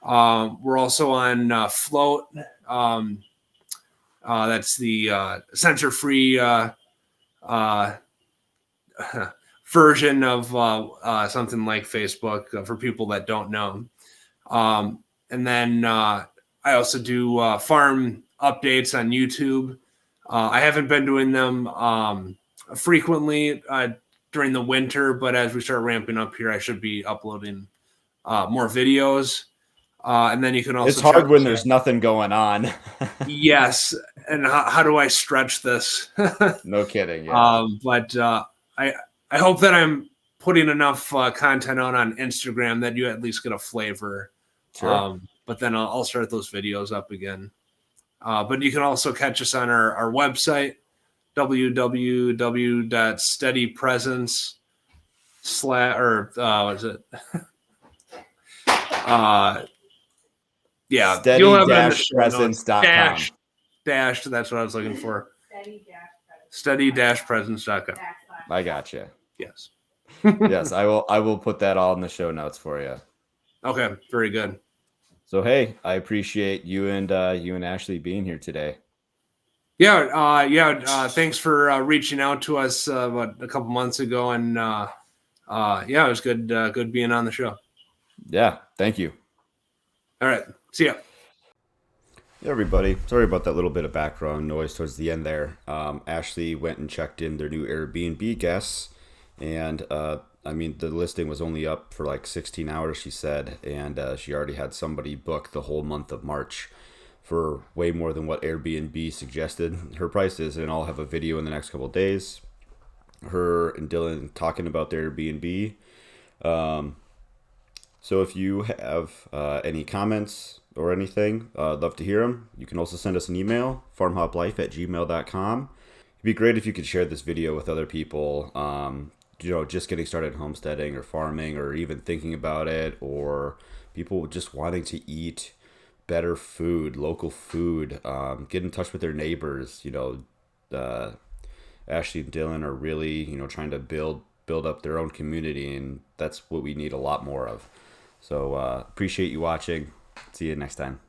We're also on Float. That's the censor-free version of something like Facebook for people that don't know. And then I also do farm updates on YouTube. I haven't been doing them frequently during the winter, but as we start ramping up here, I should be uploading more videos. And then you can also. It's hard when there's nothing going on. Yes, and how do I stretch this? No kidding. Yeah. But I hope that I'm putting enough content on Instagram that you at least get a flavor. Sure. But then I'll start those videos up again. But you can also catch us on our website, www.steadypresence/ what is it? Yeah, steady-presence.com. Dash, that's what I was looking for. Steady-presence.com. I got you. Yes. Yes, I will put that all in the show notes for you. Okay, very good. So hey, I appreciate you and Ashley being here today. Yeah. Thanks for reaching out to us a couple months ago, and it was good being on the show. Yeah, thank you. All right, see ya. Hey everybody, sorry about that little bit of background noise towards the end there. Ashley went and checked in their new Airbnb guests, and the listing was only up for like 16 hours, she said, and she already had somebody book the whole month of March for way more than what Airbnb suggested her price is, and I'll have a video in the next couple of days. Her and Dylan talking about their Airbnb. So if you have any comments or anything, I'd love to hear them. You can also send us an email, farmhoplife@gmail.com. It'd be great if you could share this video with other people, just getting started homesteading or farming or even thinking about it, or people just wanting to eat better food, local food, get in touch with their neighbors. Ashley and Dylan are really, trying to build up their own community, and that's what we need a lot more of. So appreciate you watching. See you next time.